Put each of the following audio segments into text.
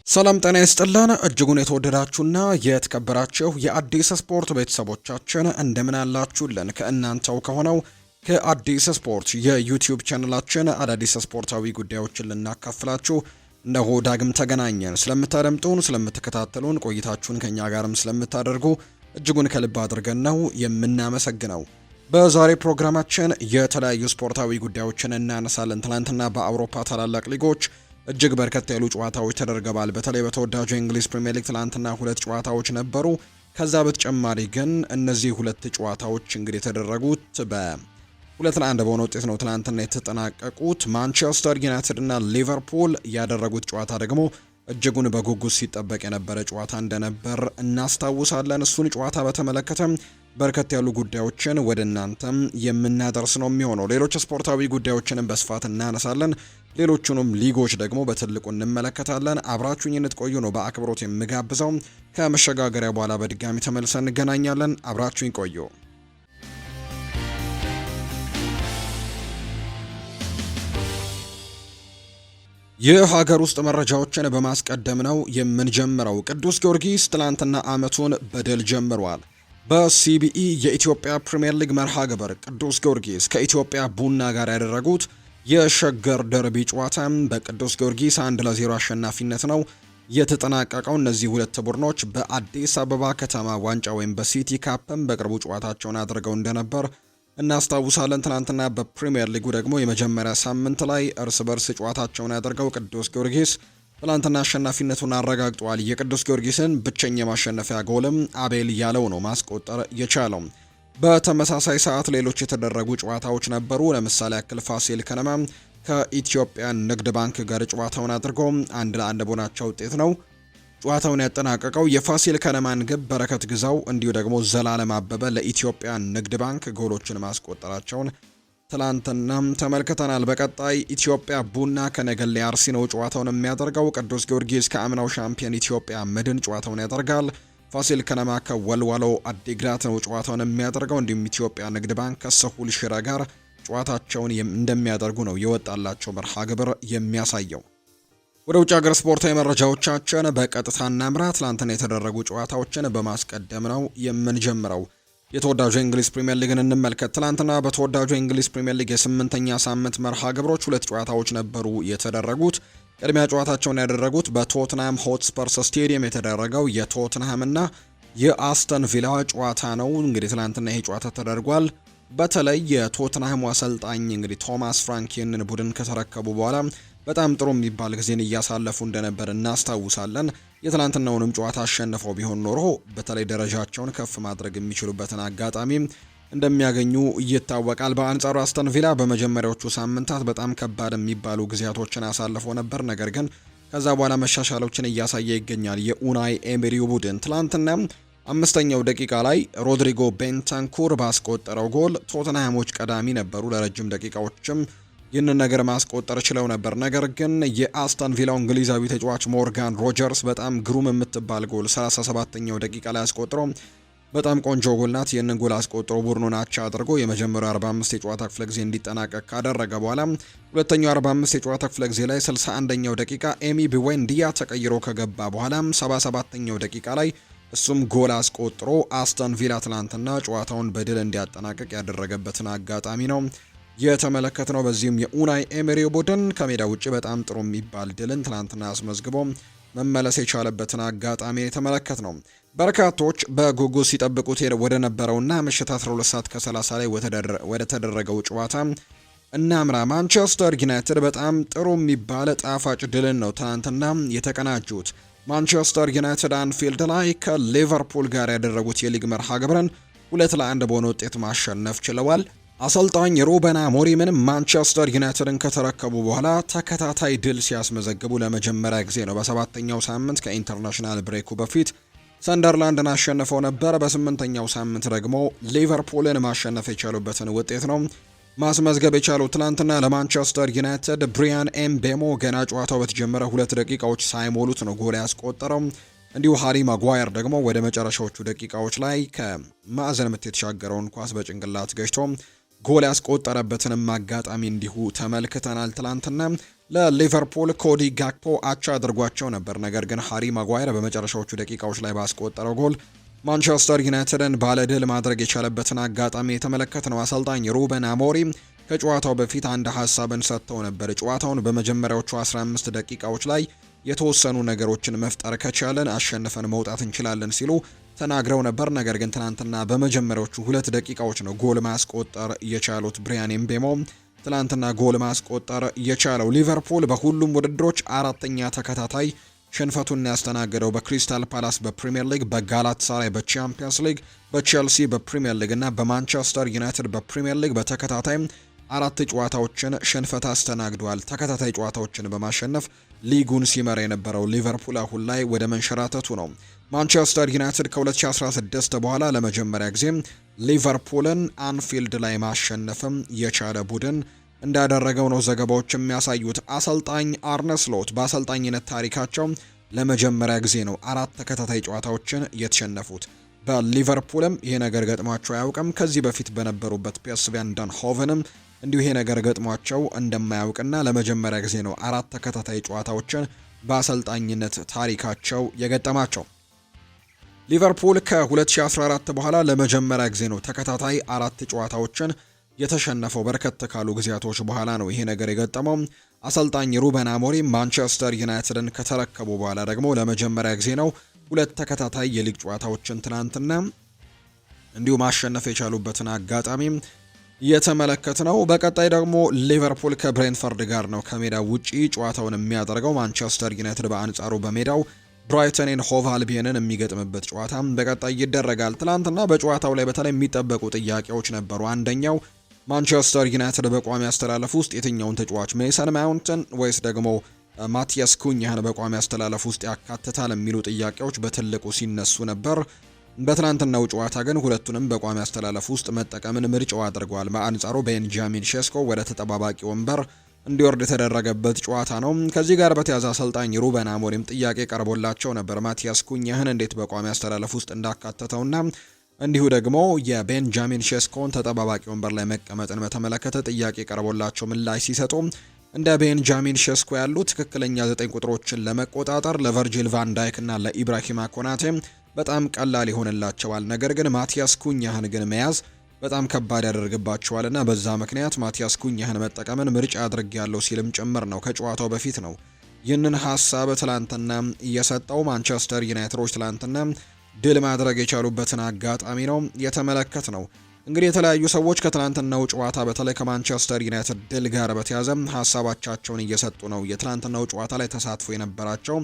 ሰላም ጤና ይስጥልን እጅጉን የተወደዳችሁና የተከበራችሁ የአዲስ ስፖርት ቤተሰቦቻችን እንደምን አላችሁልን? ከእናንተው ከሆነው ከአዲስ ስፖርት የዩቲዩብ ቻናላችን አዳዲስ ስፖርታዊ ጉዳዮችን ልናካፍላችሁ እነሆ ዳግም ተገናኘን። ስለምታደምጡን፣ ስለምትከታተሉን ቆይታችሁን ከኛ ጋርም ስለምታደርጉ እጅጉን ከልብ አድርገን ነው የምናመሰግነው። በዛሬ ፕሮግራማችን የተለያዩ ስፖርታዊ ጉዳዮችን እናነሳለን። ትናንትና በአውሮፓ ታላላቅ ሊጎች እጅግ በርከት ያሉ ጨዋታዎች ተደርገዋል። በተለይ በተወዳጁ የእንግሊዝ ፕሪሚየር ሊግ ትላንትና ሁለት ጨዋታዎች ነበሩ። ከዛ በተጨማሪ ግን እነዚህ ሁለት ጨዋታዎች እንግዲህ የተደረጉት በ2-1 በሆነ ውጤት ነው ትላንትና የተጠናቀቁት። ማንቸስተር ዩናይትድ እና ሊቨርፑል ያደረጉት ጨዋታ ደግሞ እጅጉን በጉጉት ሲጠበቅ የነበረ ጨዋታ እንደነበር እናስታውሳለን። እሱን ጨዋታ በተመለከተ በርከት ያሉ ጉዳዮችን ወደ እናንተም የምናደርስ ነው የሚሆነው። ሌሎች ስፖርታዊ ጉዳዮችንም በስፋት እናነሳለን። ሌሎቹንም ሊጎች ደግሞ በትልቁ እንመለከታለን። አብራችሁኝ እንድትቆዩ ነው በአክብሮት የምጋብዘው። ከመሸጋገሪያ በኋላ በድጋሚ ተመልሰን እንገናኛለን። አብራችሁኝ ቆዩ። የሀገር ውስጥ መረጃዎችን በማስቀደም ነው የምንጀምረው። ቅዱስ ጊዮርጊስ ትላንትና ዓመቱን በድል ጀምሯል። በሲቢኢ የኢትዮጵያ ፕሪሚየር ሊግ መርሃ ግብር ቅዱስ ጊዮርጊስ ከኢትዮጵያ ቡና ጋር ያደረጉት የሸገር ደርቢ ጨዋታ በቅዱስ ጊዮርጊስ 1-0 አሸናፊነት ነው የተጠናቀቀው። እነዚህ ሁለት ቡድኖች በአዲስ አበባ ከተማ ዋንጫ ወይም በሲቲ ካፕም በቅርቡ ጨዋታቸውን አድርገው እንደነበር እናስታውሳለን። ትናንትና በፕሪሚየር ሊጉ ደግሞ የመጀመሪያ ሳምንት ላይ እርስ በርስ ጨዋታቸውን ያደርገው ቅዱስ ጊዮርጊስ ትላንትና አሸናፊነቱን አረጋግጧል። የቅዱስ ጊዮርጊስን ብቸኛ ማሸነፊያ ጎልም አቤል ያለው ነው ማስቆጠር የቻለው። በተመሳሳይ ሰዓት ሌሎች የተደረጉ ጨዋታዎች ነበሩ። ለምሳሌ ያክል ፋሲል ከነማ ከኢትዮጵያ ንግድ ባንክ ጋር ጨዋታውን አድርጎ 1-1 በሆናቸው ውጤት ነው ጨዋታውን ያጠናቀቀው። የፋሲል ከነማን ግብ በረከት ግዛው እንዲሁ ደግሞ ዘላለም አበበ ለኢትዮጵያ ንግድ ባንክ ጎሎችን ማስቆጠራቸውን ትላንትና ተመልክተናል። በቀጣይ ኢትዮጵያ ቡና ከነገሌ አርሲ ነው ጨዋታውን የሚያደርገው። ቅዱስ ጊዮርጊስ ከአምናው ሻምፒዮን ኢትዮጵያ መድን ጨዋታውን ያደርጋል። ፋሲል ከነማ ከወልዋሎ አዲግራት ነው ጨዋታውን የሚያደርገው። እንዲሁም ኢትዮጵያ ንግድ ባንክ ከስሁል ሽረ ጋር ጨዋታቸውን እንደሚያደርጉ ነው የወጣላቸው መርሃ ግብር የሚያሳየው። ወደ ውጭ ሀገር ስፖርታዊ መረጃዎቻችን በቀጥታ እናምራ። ትላንትና የተደረጉ ጨዋታዎችን በማስቀደም ነው የምንጀምረው። የተወዳጁ የእንግሊዝ ፕሪሚየር ሊግን እንመልከት። ትላንትና በተወዳጁ የእንግሊዝ ፕሪሚየር ሊግ የ8ኛ ሳምንት መርሃ ግብሮች ሁለት ጨዋታዎች ነበሩ የተደረጉት። ቅድሚያ ጨዋታቸውን ያደረጉት በቶትንሃም ሆትስፐርስ ስቴዲየም የተደረገው የቶትንሃም እና የአስተን ቪላ ጨዋታ ነው። እንግዲህ ትላንትና ይሄ ጨዋታ ተደርጓል። በተለይ የቶትንሃሙ አሰልጣኝ እንግዲህ ቶማስ ፍራንክ ይህንን ቡድን ከተረከቡ በኋላ በጣም ጥሩ የሚባል ጊዜን እያሳለፉ እንደነበር እናስታውሳለን። የትላንትናውንም ጨዋታ አሸንፈው ቢሆን ኖሮ በተለይ ደረጃቸውን ከፍ ማድረግ የሚችሉበትን አጋጣሚ እንደሚያገኙ ይታወቃል። በአንጻሩ አስተን ቪላ በመጀመሪያዎቹ ሳምንታት በጣም ከባድ የሚባሉ ጊዜያቶችን አሳልፎ ነበር። ነገር ግን ከዛ በኋላ መሻሻሎችን እያሳየ ይገኛል። የኡናይ ኤሜሪው ቡድን ትላንትና 5ኛው ደቂቃ ላይ ሮድሪጎ ቤንታንኩር ባስቆጠረው ጎል ቶተንሃሞች ቀዳሚ ነበሩ። ለረጅም ደቂቃዎችም ይህንን ነገር ማስቆጠር ችለው ነበር። ነገር ግን የአስተን ቪላው እንግሊዛዊ ተጫዋች ሞርጋን ሮጀርስ በጣም ግሩም የምትባል ጎል 37ኛው ደቂቃ ላይ አስቆጥሮ በጣም ቆንጆ ጎል ናት። ይህንን ጎል አስቆጥሮ ቡድኑን አቻ አድርጎ የመጀመሪያው 45 የጨዋታ ክፍለ ጊዜ እንዲጠናቀቅ ካደረገ በኋላ ሁለተኛው 45 የጨዋታ ክፍለ ጊዜ ላይ 61ኛው ደቂቃ ኤሚ ቢዌንዲያ ተቀይሮ ከገባ በኋላ 77ኛው ደቂቃ ላይ እሱም ጎል አስቆጥሮ አስተን ቪላ ትናንትና ጨዋታውን በድል እንዲያጠናቀቅ ያደረገበትን አጋጣሚ ነው የተመለከትነው። በዚህም የኡናይ ኤሜሪ ቡድን ከሜዳ ውጭ በጣም ጥሩ የሚባል ድልን ትናንትና አስመዝግቦ መመለስ የቻለበትን አጋጣሚ የተመለከትነው። በርካቶች በጉጉት ሲጠብቁት ወደ ነበረውና ምሽት 12 ሰዓት ከ30 ላይ ወደ ተደረገው ጨዋታ እናምራ። ማንቸስተር ዩናይትድ በጣም ጥሩ የሚባል ጣፋጭ ድልን ነው ትናንትና የተቀናጁት። ማንቸስተር ዩናይትድ አንፊልድ ላይ ከሊቨርፑል ጋር ያደረጉት የሊግ መርሃ ግብርን 2-1 በሆነ ውጤት ማሸነፍ ችለዋል። አሰልጣኝ ሩበን አሞሪምን ማንቸስተር ዩናይትድን ከተረከቡ በኋላ ተከታታይ ድል ሲያስመዘግቡ ለመጀመሪያ ጊዜ ነው። በ7ኛው ሳምንት ከኢንተርናሽናል ብሬኩ በፊት ሰንደርላንድን አሸንፈው ነበር። በ8ኛው ሳምንት ደግሞ ሊቨርፑልን ማሸነፍ የቻሉበትን ውጤት ነው ማስመዝገብ የቻሉ። ትናንትና ለማንቸስተር ዩናይትድ ብሪያን ኤምቤሞ ገና ጨዋታው በተጀመረ 2 ደቂቃዎች ሳይሞሉት ነው ጎል ያስቆጠረው። እንዲሁ ሃሪ ማጓየር ደግሞ ወደ መጨረሻዎቹ ደቂቃዎች ላይ ከማዕዘን ምት የተሻገረውን ኳስ በጭንቅላት ገጭቶ ጎል ያስቆጠረበትንም አጋጣሚ እንዲሁ ተመልክተናል። ትላንትና ለሊቨርፑል ኮዲ ጋክፖ አቻ አድርጓቸው ነበር። ነገር ግን ሃሪ ማጓየር በመጨረሻዎቹ ደቂቃዎች ላይ ባስቆጠረው ጎል ማንቸስተር ዩናይትድን ባለድል ማድረግ የቻለበትን አጋጣሚ የተመለከትነው። አሰልጣኝ ሩበን አሞሪም ከጨዋታው በፊት አንድ ሀሳብን ሰጥተው ነበር። ጨዋታውን በመጀመሪያዎቹ 15 ደቂቃዎች ላይ የተወሰኑ ነገሮችን መፍጠር ከቻለን አሸንፈን መውጣት እንችላለን ሲሉ ተናግረው ነበር። ነገር ግን ትናንትና በመጀመሪያዎቹ 2 ደቂቃዎች ነው ጎል ማስቆጠር የቻሉት። ብሪያን ኤምቤሞ ትናንትና ጎል ማስቆጠር የቻለው። ሊቨርፑል በሁሉም ውድድሮች 4ኛ ተከታታይ ሽንፈቱን ያስተናገደው በክሪስታል ፓላስ በፕሪሚየር ሊግ፣ በጋላታሳራይ በቻምፒየንስ ሊግ፣ በቼልሲ በፕሪሚየር ሊግ እና በማንቸስተር ዩናይትድ በፕሪሚየር ሊግ በተከታታይ 4 ጨዋታዎችን ሽንፈት አስተናግዷል። ተከታታይ ጨዋታዎችን በማሸነፍ ሊጉን ሲመራ የነበረው ሊቨርፑል አሁን ላይ ወደ መንሸራተቱ ነው። ማንቸስተር ዩናይትድ ከ2016 በኋላ ለመጀመሪያ ጊዜ ሊቨርፑልን አንፊልድ ላይ ማሸነፍም የቻለ ቡድን እንዳደረገው ነው ዘገባዎች የሚያሳዩት። አሰልጣኝ አርነ ስሎት በአሰልጣኝነት ታሪካቸው ለመጀመሪያ ጊዜ ነው 4 ተከታታይ ጨዋታዎችን የተሸነፉት። በሊቨርፑልም ይሄ ነገር ገጥሟቸው አያውቅም። ከዚህ በፊት በነበሩበት ፒኤስቪ አይንድሆቨንም እንዲሁ ይሄ ነገር ገጥሟቸው እንደማያውቅና ለመጀመሪያ ጊዜ ነው 4 ተከታታይ ጨዋታዎችን በአሰልጣኝነት ታሪካቸው የገጠማቸው። ሊቨርፑል ከ2014 በኋላ ለመጀመሪያ ጊዜ ነው ተከታታይ 4 ጨዋታዎችን የተሸነፈው። በርከት ካሉ ጊዜያቶች በኋላ ነው ይሄ ነገር የገጠመው። አሰልጣኝ ሩበን አሞሪም ማንቸስተር ዩናይትድን ከተረከቡ በኋላ ደግሞ ለመጀመሪያ ጊዜ ነው 2 ተከታታይ የሊግ ጨዋታዎችን ትናንትና እንዲሁ ማሸነፍ የቻሉበትን አጋጣሚ የተመለከት ነው። በቀጣይ ደግሞ ሊቨርፑል ከብሬንፈርድ ጋር ነው ከሜዳ ውጪ ጨዋታውን የሚያደርገው። ማንቸስተር ዩናይትድ በአንጻሩ በሜዳው ብራይተን ኤንድ ሆቭ አልቢዮንን የሚገጥምበት ጨዋታ በቀጣይ ይደረጋል። ትናንትና በጨዋታው ላይ በተለይ የሚጠበቁ ጥያቄዎች ነበሩ። አንደኛው ማንቸስተር ዩናይትድ በቋሚ አስተላለፍ ውስጥ የትኛውን ተጫዋች ሜሰን ማውንትን ወይስ ደግሞ ማቲያስ ኩኛህን በቋሚ አስተላለፍ ውስጥ ያካትታል የሚሉ ጥያቄዎች በትልቁ ሲነሱ ነበር። በትናንትናው ጨዋታ ግን ሁለቱንም በቋሚ አስተላለፍ ውስጥ መጠቀምን ምርጫው አድርጓል። በአንጻሩ ቤንጃሚን ሼስኮ ወደ ተጠባባቂ ወንበር እንዲወርድ የተደረገበት ጨዋታ ነው። ከዚህ ጋር በተያያዘ አሰልጣኝ ሩበን አሞሪም ጥያቄ ቀርቦላቸው ነበር ማቲያስ ኩኛህን እንዴት በቋሚ አስተላለፍ ውስጥ እንዳካተተውና እንዲሁ ደግሞ የቤንጃሚን ሼስኮን ተጠባባቂ ወንበር ላይ መቀመጥን በተመለከተ ጥያቄ ቀርቦላቸው ምላሽ ሲሰጡ እንደ ቤንጃሚን ሼስኮ ያሉ ትክክለኛ 9 ቁጥሮችን ለመቆጣጠር ለቨርጂል ቫን ዳይክ እና ለኢብራሂማ ኮናቴ በጣም ቀላል ይሆንላቸዋል። ነገር ግን ማቲያስ ኩኛህን ግን መያዝ በጣም ከባድ ያደርግባቸዋልና በዛ ምክንያት ማቲያስ ኩኛህን መጠቀምን ምርጫ አድርጌያለሁ ሲልም ጭምር ነው ከጨዋታው በፊት ነው ይህንን ሐሳብ ትላንትና እየሰጠው። ማንቸስተር ዩናይትዶች ትላንትና ድል ማድረግ የቻሉበትን አጋጣሚ ነው የተመለከት ነው። እንግዲህ የተለያዩ ሰዎች ከትላንትናው ጨዋታ በተለይ ከማንቸስተር ዩናይትድ ድል ጋር በተያያዘ ሐሳባቸውን እየሰጡ ነው። የትላንትናው ጨዋታ ላይ ተሳትፎ የነበራቸው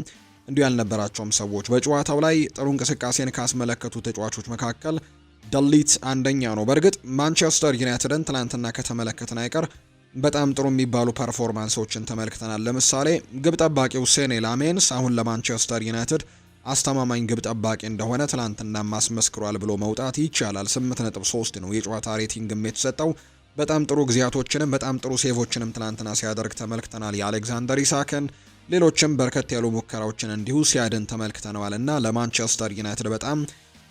እንዲሁ ያልነበራቸውም ሰዎች በጨዋታው ላይ ጥሩ እንቅስቃሴን ካስመለከቱ ተጫዋቾች መካከል ደሊት አንደኛ ነው። በእርግጥ ማንቸስተር ዩናይትድን ትላንትና ከተመለከትን አይቀር በጣም ጥሩ የሚባሉ ፐርፎርማንሶችን ተመልክተናል። ለምሳሌ ግብ ጠባቂው ሴኔ ላሜንስ አሁን ለማንቸስተር ዩናይትድ አስተማማኝ ግብ ጠባቂ እንደሆነ ትላንትና ማስመስክሯል ብሎ መውጣት ይቻላል። 8.3 ነው የጨዋታ ሬቲንግም የተሰጠው። በጣም ጥሩ ጊዜያቶችንም በጣም ጥሩ ሴቮችንም ትላንትና ሲያደርግ ተመልክተናል። የአሌክዛንደር ኢሳክን ሌሎችም በርከት ያሉ ሙከራዎችን እንዲሁ ሲያድን ተመልክተነዋል እና ለማንቸስተር ዩናይትድ በጣም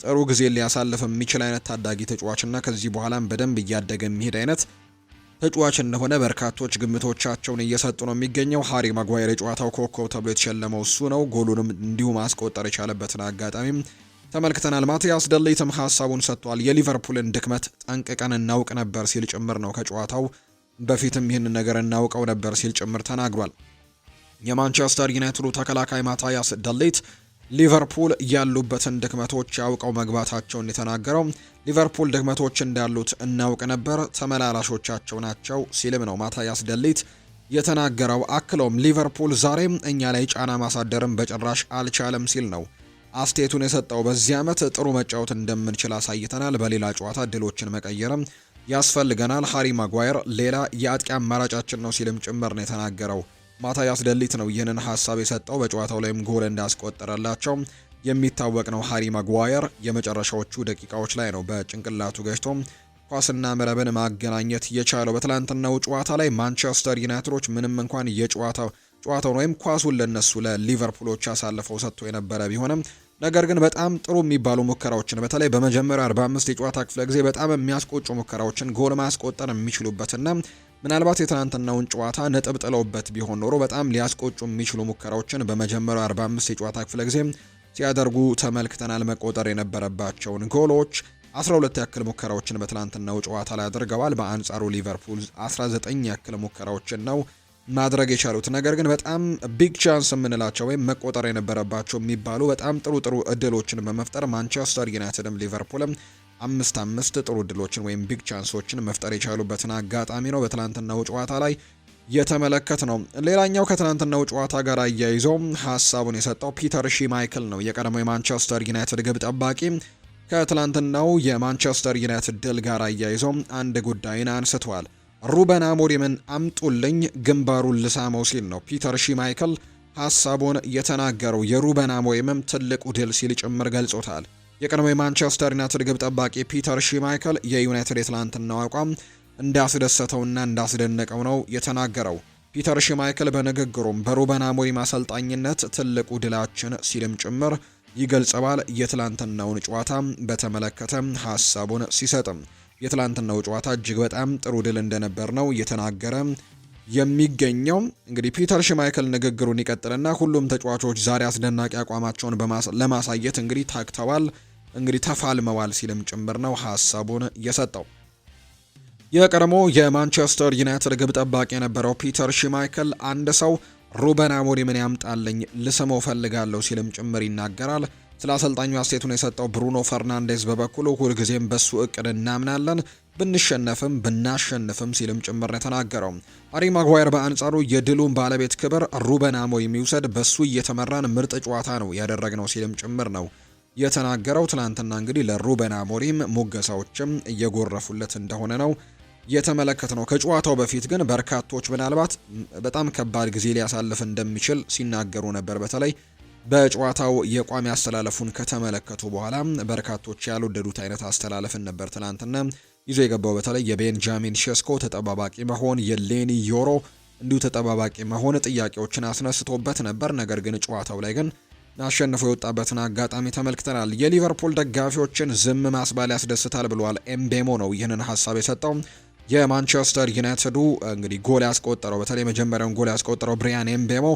ጥሩ ጊዜ ሊያሳልፍ የሚችል አይነት ታዳጊ ተጫዋችና ከዚህ በኋላም በደንብ እያደገ የሚሄድ አይነት ተጫዋች እንደሆነ በርካቶች ግምቶቻቸውን እየሰጡ ነው የሚገኘው። ሃሪ ማጓየር የጨዋታው ኮከብ ተብሎ የተሸለመው እሱ ነው። ጎሉንም እንዲሁ ማስቆጠር የቻለበትን አጋጣሚም ተመልክተናል። ማቲያስ ደሊትም ሀሳቡን ሰጥቷል። የሊቨርፑልን ድክመት ጠንቅቀን እናውቅ ነበር ሲል ጭምር ነው ከጨዋታው በፊትም ይህን ነገር እናውቀው ነበር ሲል ጭምር ተናግሯል። የማንቸስተር ዩናይትዱ ተከላካይ ማቲያስ ደሊት ሊቨርፑል ያሉበትን ድክመቶች ያውቀው መግባታቸውን የተናገረው ሊቨርፑል ድክመቶች እንዳሉት እናውቅ ነበር፣ ተመላላሾቻቸው ናቸው ሲልም ነው ማቲያስ ደሊት የተናገረው። አክሎም ሊቨርፑል ዛሬም እኛ ላይ ጫና ማሳደርም በጭራሽ አልቻለም ሲል ነው አስቴቱን የሰጠው። በዚህ ዓመት ጥሩ መጫወት እንደምንችል አሳይተናል፣ በሌላ ጨዋታ ድሎችን መቀየርም ያስፈልገናል። ሃሪ ማጓየር ሌላ የአጥቂ አማራጫችን ነው ሲልም ጭምር ነው የተናገረው። ማቲያስ ደሊት ነው ይህንን ሀሳብ የሰጠው። በጨዋታው ላይም ጎል እንዳስቆጠረላቸው የሚታወቅ ነው። ሃሪ ማጓየር የመጨረሻዎቹ ደቂቃዎች ላይ ነው በጭንቅላቱ ገጭቶ ኳስና መረብን ማገናኘት የቻለው። በትላንትናው ጨዋታ ላይ ማንቸስተር ዩናይትዶች ምንም እንኳን ጨዋታውን ወይም ኳሱን ለነሱ ለሊቨርፑሎች አሳልፈው ሰጥቶ የነበረ ቢሆንም ነገር ግን በጣም ጥሩ የሚባሉ ሙከራዎችን በተለይ በመጀመሪያው 45 የጨዋታ ክፍለ ጊዜ በጣም የሚያስቆጩ ሙከራዎችን ጎል ማስቆጠር የሚችሉበትና ምናልባት የትናንትናውን ጨዋታ ነጥብ ጥለውበት ቢሆን ኖሮ በጣም ሊያስቆጩ የሚችሉ ሙከራዎችን በመጀመሪያው 45 የጨዋታ ክፍለ ጊዜ ሲያደርጉ ተመልክተናል። መቆጠር የነበረባቸውን ጎሎች 12 ያክል ሙከራዎችን በትናንትናው ጨዋታ ላይ አድርገዋል። በአንጻሩ ሊቨርፑል 19 ያክል ሙከራዎችን ነው ማድረግ የቻሉት። ነገር ግን በጣም ቢግ ቻንስ የምንላቸው ወይም መቆጠር የነበረባቸው የሚባሉ በጣም ጥሩ እድሎችን በመፍጠር ማንቸስተር ዩናይትድም ሊቨርፑልም 5 ጥሩ እድሎችን ወይም ቢግ ቻንሶችን መፍጠር የቻሉበትን አጋጣሚ ነው በትናንትናው ጨዋታ ላይ የተመለከት ነው። ሌላኛው ከትናንትናው ጨዋታ ጋር አያይዞ ሀሳቡን የሰጠው ፒተር ሽማይክል ነው። የቀድሞው የማንቸስተር ዩናይትድ ግብ ጠባቂ ከትናንትናው የማንቸስተር ዩናይትድ ድል ጋር አያይዞ አንድ ጉዳይን አንስቷል። ሩበን አሞሪምን አምጡልኝ ግንባሩን ልሳመው ሲል ነው ፒተር ሽማይክል ሀሳቡን የተናገረው። የሩበን አሞሪምም ትልቁ ድል ሲል ጭምር ገልጾታል። የቀድሞው የማንቸስተር ዩናይትድ ግብ ጠባቂ ፒተር ሽማይክል የዩናይትድ የትላንትናው አቋም እንዳስደሰተውና እንዳስደነቀው ነው የተናገረው። ፒተር ሽማይክል በንግግሩም በሩበን አሞሪም አሰልጣኝነት ትልቁ ድላችን ሲልም ጭምር ይገልጸዋል። የትላንትናውን ጨዋታ በተመለከተ ሀሳቡን ሲሰጥም የትላንትናው ጨዋታ እጅግ በጣም ጥሩ ድል እንደነበር ነው እየተናገረ የሚገኘው። እንግዲህ ፒተር ሽማይክል ንግግሩን ይቀጥልና ሁሉም ተጫዋቾች ዛሬ አስደናቂ አቋማቸውን ለማሳየት እንግዲህ ታክተዋል፣ እንግዲህ ተፋልመዋል ሲልም ጭምር ነው ሀሳቡን የሰጠው። የቀድሞ የማንቸስተር ዩናይትድ ግብ ጠባቂ የነበረው ፒተር ሽማይክል አንድ ሰው ሩበን አሞሪምን ያምጣልኝ ልስመው ፈልጋለሁ ሲልም ጭምር ይናገራል። ስለ አሰልጣኙ አስተያየቱን የሰጠው ብሩኖ ፈርናንዴዝ በበኩሉ ሁልጊዜም በሱ እቅድ እናምናለን ብንሸነፍም ብናሸንፍም ሲልም ጭምር ነው የተናገረው። ሃሪ ማጓየር በአንጻሩ የድሉን ባለቤት ክብር ሩበን አሞሪም ይውሰድ፣ በሱ እየተመራን ምርጥ ጨዋታ ነው ያደረግነው ሲልም ጭምር ነው የተናገረው። ትናንትና እንግዲህ ለሩበን አሞሪም ሙገሳዎችም እየጎረፉለት እንደሆነ ነው የተመለከት ነው። ከጨዋታው በፊት ግን በርካቶች ምናልባት በጣም ከባድ ጊዜ ሊያሳልፍ እንደሚችል ሲናገሩ ነበር። በተለይ በጨዋታው የቋሚ አስተላለፉን ከተመለከቱ በኋላ በርካቶች ያልወደዱት አይነት አስተላለፍን ነበር ትናንትና ይዞ የገባው። በተለይ የቤንጃሚን ሼስኮ ተጠባባቂ መሆን፣ የሌኒ ዮሮ እንዲሁ ተጠባባቂ መሆን ጥያቄዎችን አስነስቶበት ነበር። ነገር ግን ጨዋታው ላይ ግን አሸንፎ የወጣበትን አጋጣሚ ተመልክተናል። የሊቨርፑል ደጋፊዎችን ዝም ማስባል ያስደስታል ብሏል ኤምቤሞ ነው ይህንን ሀሳብ የሰጠው። የማንቸስተር ዩናይትዱ እንግዲህ ጎል ያስቆጠረው በተለይ መጀመሪያውን ጎል ያስቆጠረው ብሪያን ኤምቤሞ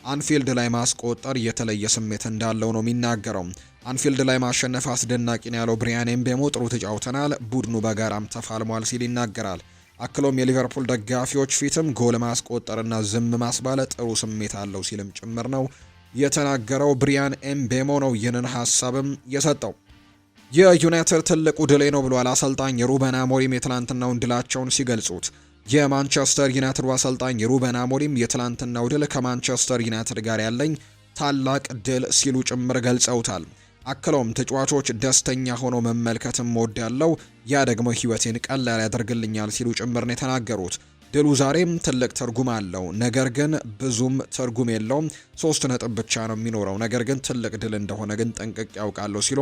አንፊልድ ላይ ማስቆጠር የተለየ ስሜት እንዳለው ነው የሚናገረው። አንፊልድ ላይ ማሸነፍ አስደናቂ ነው ያለው ብሪያን ኤምቤሞ ጥሩ ተጫውተናል፣ ቡድኑ በጋራም ተፋልሟል ሲል ይናገራል። አክሎም የሊቨርፑል ደጋፊዎች ፊትም ጎል ማስቆጠርና ዝም ማስባለ ጥሩ ስሜት አለው ሲልም ጭምር ነው የተናገረው። ብሪያን ኤምቤሞ ነው ይህንን ሀሳብም የሰጠው። የዩናይትድ ትልቁ ድሌ ነው ብሏል አሰልጣኝ ሩበን አሞሪም የትላንትናውን ድላቸውን ሲገልጹት። የማንቸስተር ዩናይትድ አሰልጣኝ ሩበን አሞሪም የትላንትናው ድል ከማንቸስተር ዩናይትድ ጋር ያለኝ ታላቅ ድል ሲሉ ጭምር ገልጸውታል። አክለውም ተጫዋቾች ደስተኛ ሆኖ መመልከትም ወዳለው ያ ደግሞ ህይወቴን ቀላል ያደርግልኛል ሲሉ ጭምር ነው የተናገሩት። ድሉ ዛሬም ትልቅ ትርጉም አለው፣ ነገር ግን ብዙም ትርጉም የለውም። 3 ነጥብ ብቻ ነው የሚኖረው፣ ነገር ግን ትልቅ ድል እንደሆነ ግን ጠንቅቄ ያውቃለሁ ሲሉ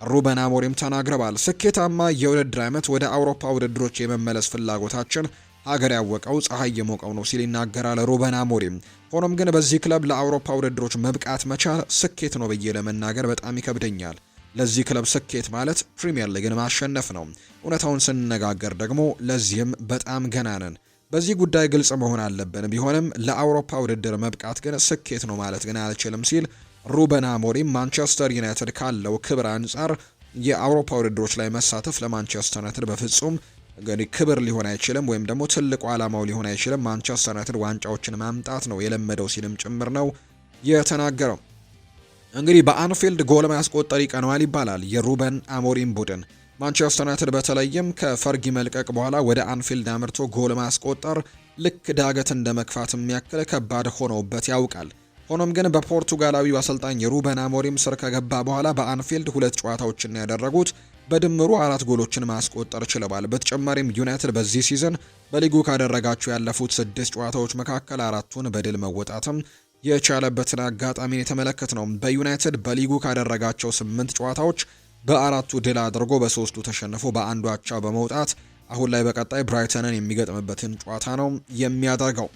ሩበን አሞሪም ተናግረዋል። ስኬታማ የውድድር ዓመት ወደ አውሮፓ ውድድሮች የመመለስ ፍላጎታችን ሀገር ያወቀው ፀሐይ የሞቀው ነው ሲል ይናገራል ሩበን አሞሪም። ሆኖም ግን በዚህ ክለብ ለአውሮፓ ውድድሮች መብቃት መቻል ስኬት ነው ብዬ ለመናገር በጣም ይከብደኛል። ለዚህ ክለብ ስኬት ማለት ፕሪሚየር ሊግን ማሸነፍ ነው። እውነታውን ስንነጋገር ደግሞ ለዚህም በጣም ገና ነን። በዚህ ጉዳይ ግልጽ መሆን አለብን። ቢሆንም ለአውሮፓ ውድድር መብቃት ግን ስኬት ነው ማለት ግን አልችልም ሲል ሩበን አሞሪም ማንቸስተር ዩናይትድ ካለው ክብር አንጻር የአውሮፓ ውድድሮች ላይ መሳተፍ ለማንቸስተር ዩናይትድ በፍጹም እንግዲህ ክብር ሊሆን አይችልም፣ ወይም ደግሞ ትልቁ ዓላማው ሊሆን አይችልም። ማንቸስተር ዩናይትድ ዋንጫዎችን ማምጣት ነው የለመደው ሲልም ጭምር ነው የተናገረው። እንግዲህ በአንፊልድ ጎል ማስቆጠር ይቀነዋል ይባላል የሩበን አሞሪም ቡድን። ማንቸስተር ዩናይትድ በተለይም ከፈርጊ መልቀቅ በኋላ ወደ አንፊልድ አምርቶ ጎል ማስቆጠር ልክ ዳገት እንደ መክፋት የሚያክል ከባድ ሆኖበት ያውቃል። ሆኖም ግን በፖርቱጋላዊው አሰልጣኝ ሩበን አሞሪም ስር ከገባ በኋላ በአንፊልድ 2 ጨዋታዎችን ያደረጉት በድምሩ 4 ጎሎችን ማስቆጠር ችለዋል። በተጨማሪም ዩናይትድ በዚህ ሲዝን በሊጉ ካደረጋቸው ያለፉት 6 ጨዋታዎች መካከል 4ቱን በድል መወጣትም የቻለበትን አጋጣሚ የተመለከት ነው። በዩናይትድ በሊጉ ካደረጋቸው 8 ጨዋታዎች በ4ቱ ድል አድርጎ በ3ቱ ተሸንፎ በአንዱ አቻ በመውጣት አሁን ላይ በቀጣይ ብራይተንን የሚገጥምበትን ጨዋታ ነው የሚያደርገው።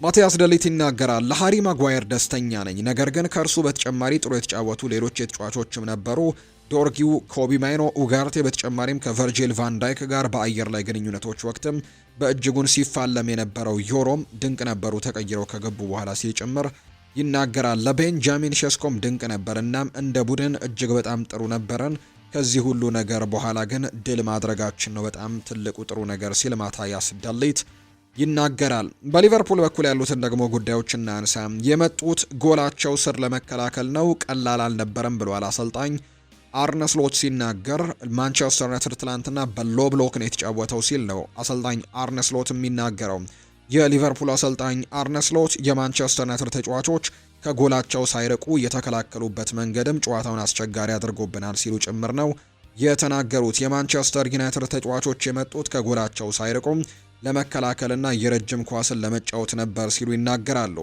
ማቲያስ ደሊት ይናገራል። ለሃሪ ማጓየር ደስተኛ ነኝ፣ ነገር ግን ከእርሱ በተጨማሪ ጥሩ የተጫወቱ ሌሎች ተጫዋቾችም ነበሩ። ዶርጊው፣ ኮቢ ማይኖ፣ ኡጋርቴ በተጨማሪም ከቨርጂል ቫን ዳይክ ጋር በአየር ላይ ግንኙነቶች ወቅትም በእጅጉን ሲፋለም የነበረው ዮሮም ድንቅ ነበሩ ተቀይረው ከገቡ በኋላ ሲል ጭምር ይናገራል። ለቤንጃሚን ሼስኮም ድንቅ ነበር፣ እናም እንደ ቡድን እጅግ በጣም ጥሩ ነበረን። ከዚህ ሁሉ ነገር በኋላ ግን ድል ማድረጋችን ነው በጣም ትልቁ ጥሩ ነገር ሲል ማቲያስ ደሊት ይናገራል። በሊቨርፑል በኩል ያሉትን ደግሞ ጉዳዮች እናንሳ። የመጡት ጎላቸው ስር ለመከላከል ነው፣ ቀላል አልነበረም ብሏል አሰልጣኝ አርነ ስሎት ሲናገር። ማንቸስተር ዩናይትድ ትላንትና በሎ ብሎክ ነው የተጫወተው ሲል ነው አሰልጣኝ አርነ ስሎት የሚናገረው። የሊቨርፑል አሰልጣኝ አርነ ስሎት የማንቸስተር ዩናይትድ ተጫዋቾች ከጎላቸው ሳይርቁ የተከላከሉበት መንገድም ጨዋታውን አስቸጋሪ አድርጎብናል ሲሉ ጭምር ነው የተናገሩት። የማንቸስተር ዩናይትድ ተጫዋቾች የመጡት ከጎላቸው ሳይርቁ ለመከላከልና የረጅም ኳስን ለመጫወት ነበር ሲሉ ይናገራሉ።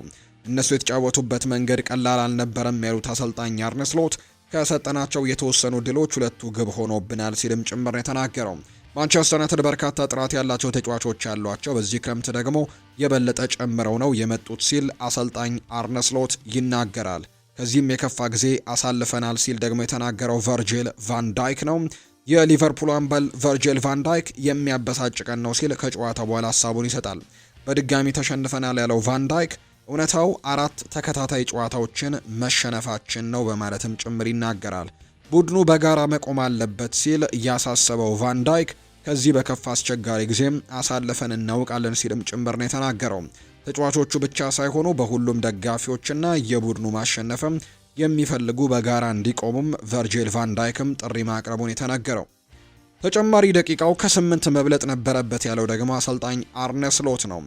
እነሱ የተጫወቱበት መንገድ ቀላል አልነበረም ያሉት አሰልጣኝ አርነ ስሎት ከሰጠናቸው የተወሰኑ ድሎች ሁለቱ ግብ ሆኖብናል ሲልም ጭምር ነው የተናገረው። ማንቸስተር ዩናይትድ በርካታ ጥራት ያላቸው ተጫዋቾች ያሏቸው፣ በዚህ ክረምት ደግሞ የበለጠ ጨምረው ነው የመጡት ሲል አሰልጣኝ አርነ ስሎት ይናገራል። ከዚህም የከፋ ጊዜ አሳልፈናል ሲል ደግሞ የተናገረው ቨርጂል ቫን ዳይክ ነው። የሊቨርፑል አምበል ቨርጂል ቫን ዳይክ የሚያበሳጭ ቀን ነው ሲል ከጨዋታ በኋላ ሀሳቡን ይሰጣል። በድጋሚ ተሸንፈናል ያለው ቫን ዳይክ እውነታው 4 ተከታታይ ጨዋታዎችን መሸነፋችን ነው በማለትም ጭምር ይናገራል። ቡድኑ በጋራ መቆም አለበት ሲል ያሳሰበው ቫን ዳይክ ከዚህ በከፋ አስቸጋሪ ጊዜም አሳልፈን እናውቃለን ሲልም ጭምር ነው የተናገረው። ተጫዋቾቹ ብቻ ሳይሆኑ በሁሉም ደጋፊዎችና የቡድኑ ማሸነፍም የሚፈልጉ በጋራ እንዲቆሙም ቨርጂል ቫን ዳይክም ጥሪ ማቅረቡን የተናገረው። ተጨማሪ ደቂቃው ከ8 መብለጥ ነበረበት ያለው ደግሞ አሰልጣኝ አርነ ስሎት ነው።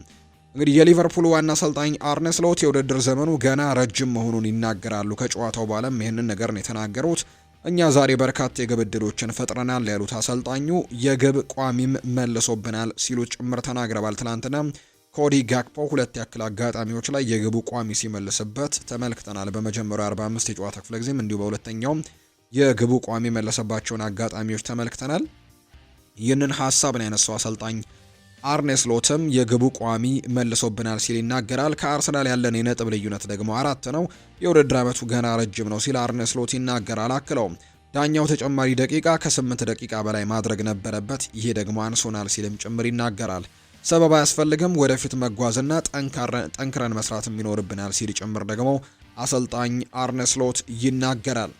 እንግዲህ የሊቨርፑል ዋና አሰልጣኝ አርነ ስሎት የውድድር ዘመኑ ገና ረጅም መሆኑን ይናገራሉ። ከጨዋታው በኋላም ይህንን ነገር ነው የተናገሩት። እኛ ዛሬ በርካታ የግብ ዕድሎችን ፈጥረናል ያሉት አሰልጣኙ የግብ ቋሚም መልሶብናል ሲሉ ጭምር ተናግረዋል። ትናንትና ኮዲ ጋክፖ 2 ያክል አጋጣሚዎች ላይ የግቡ ቋሚ ሲመልስበት ተመልክተናል። በመጀመሪያው 45 የጨዋታ ክፍለ ጊዜም እንዲሁ በሁለተኛውም የግቡ ቋሚ መለሰባቸውን አጋጣሚዎች ተመልክተናል። ይህንን ሀሳብ ነው ያነሳው አሰልጣኝ አርነ ስሎትም የግቡ ቋሚ መልሶብናል ሲል ይናገራል። ከአርሰናል ያለን የነጥብ ልዩነት ደግሞ 4 ነው። የውድድር ዓመቱ ገና ረጅም ነው ሲል አርነ ስሎት ይናገራል። አክለውም ዳኛው ተጨማሪ ደቂቃ ከ8 ደቂቃ በላይ ማድረግ ነበረበት፣ ይሄ ደግሞ አንሶናል ሲልም ጭምር ይናገራል። ሰበብ አያስፈልግም፣ ወደፊት መጓዝና ጠንክረን መስራትም ይኖርብናል ሲል ጭምር ደግሞ አሰልጣኝ አርነ ስሎት ይናገራል።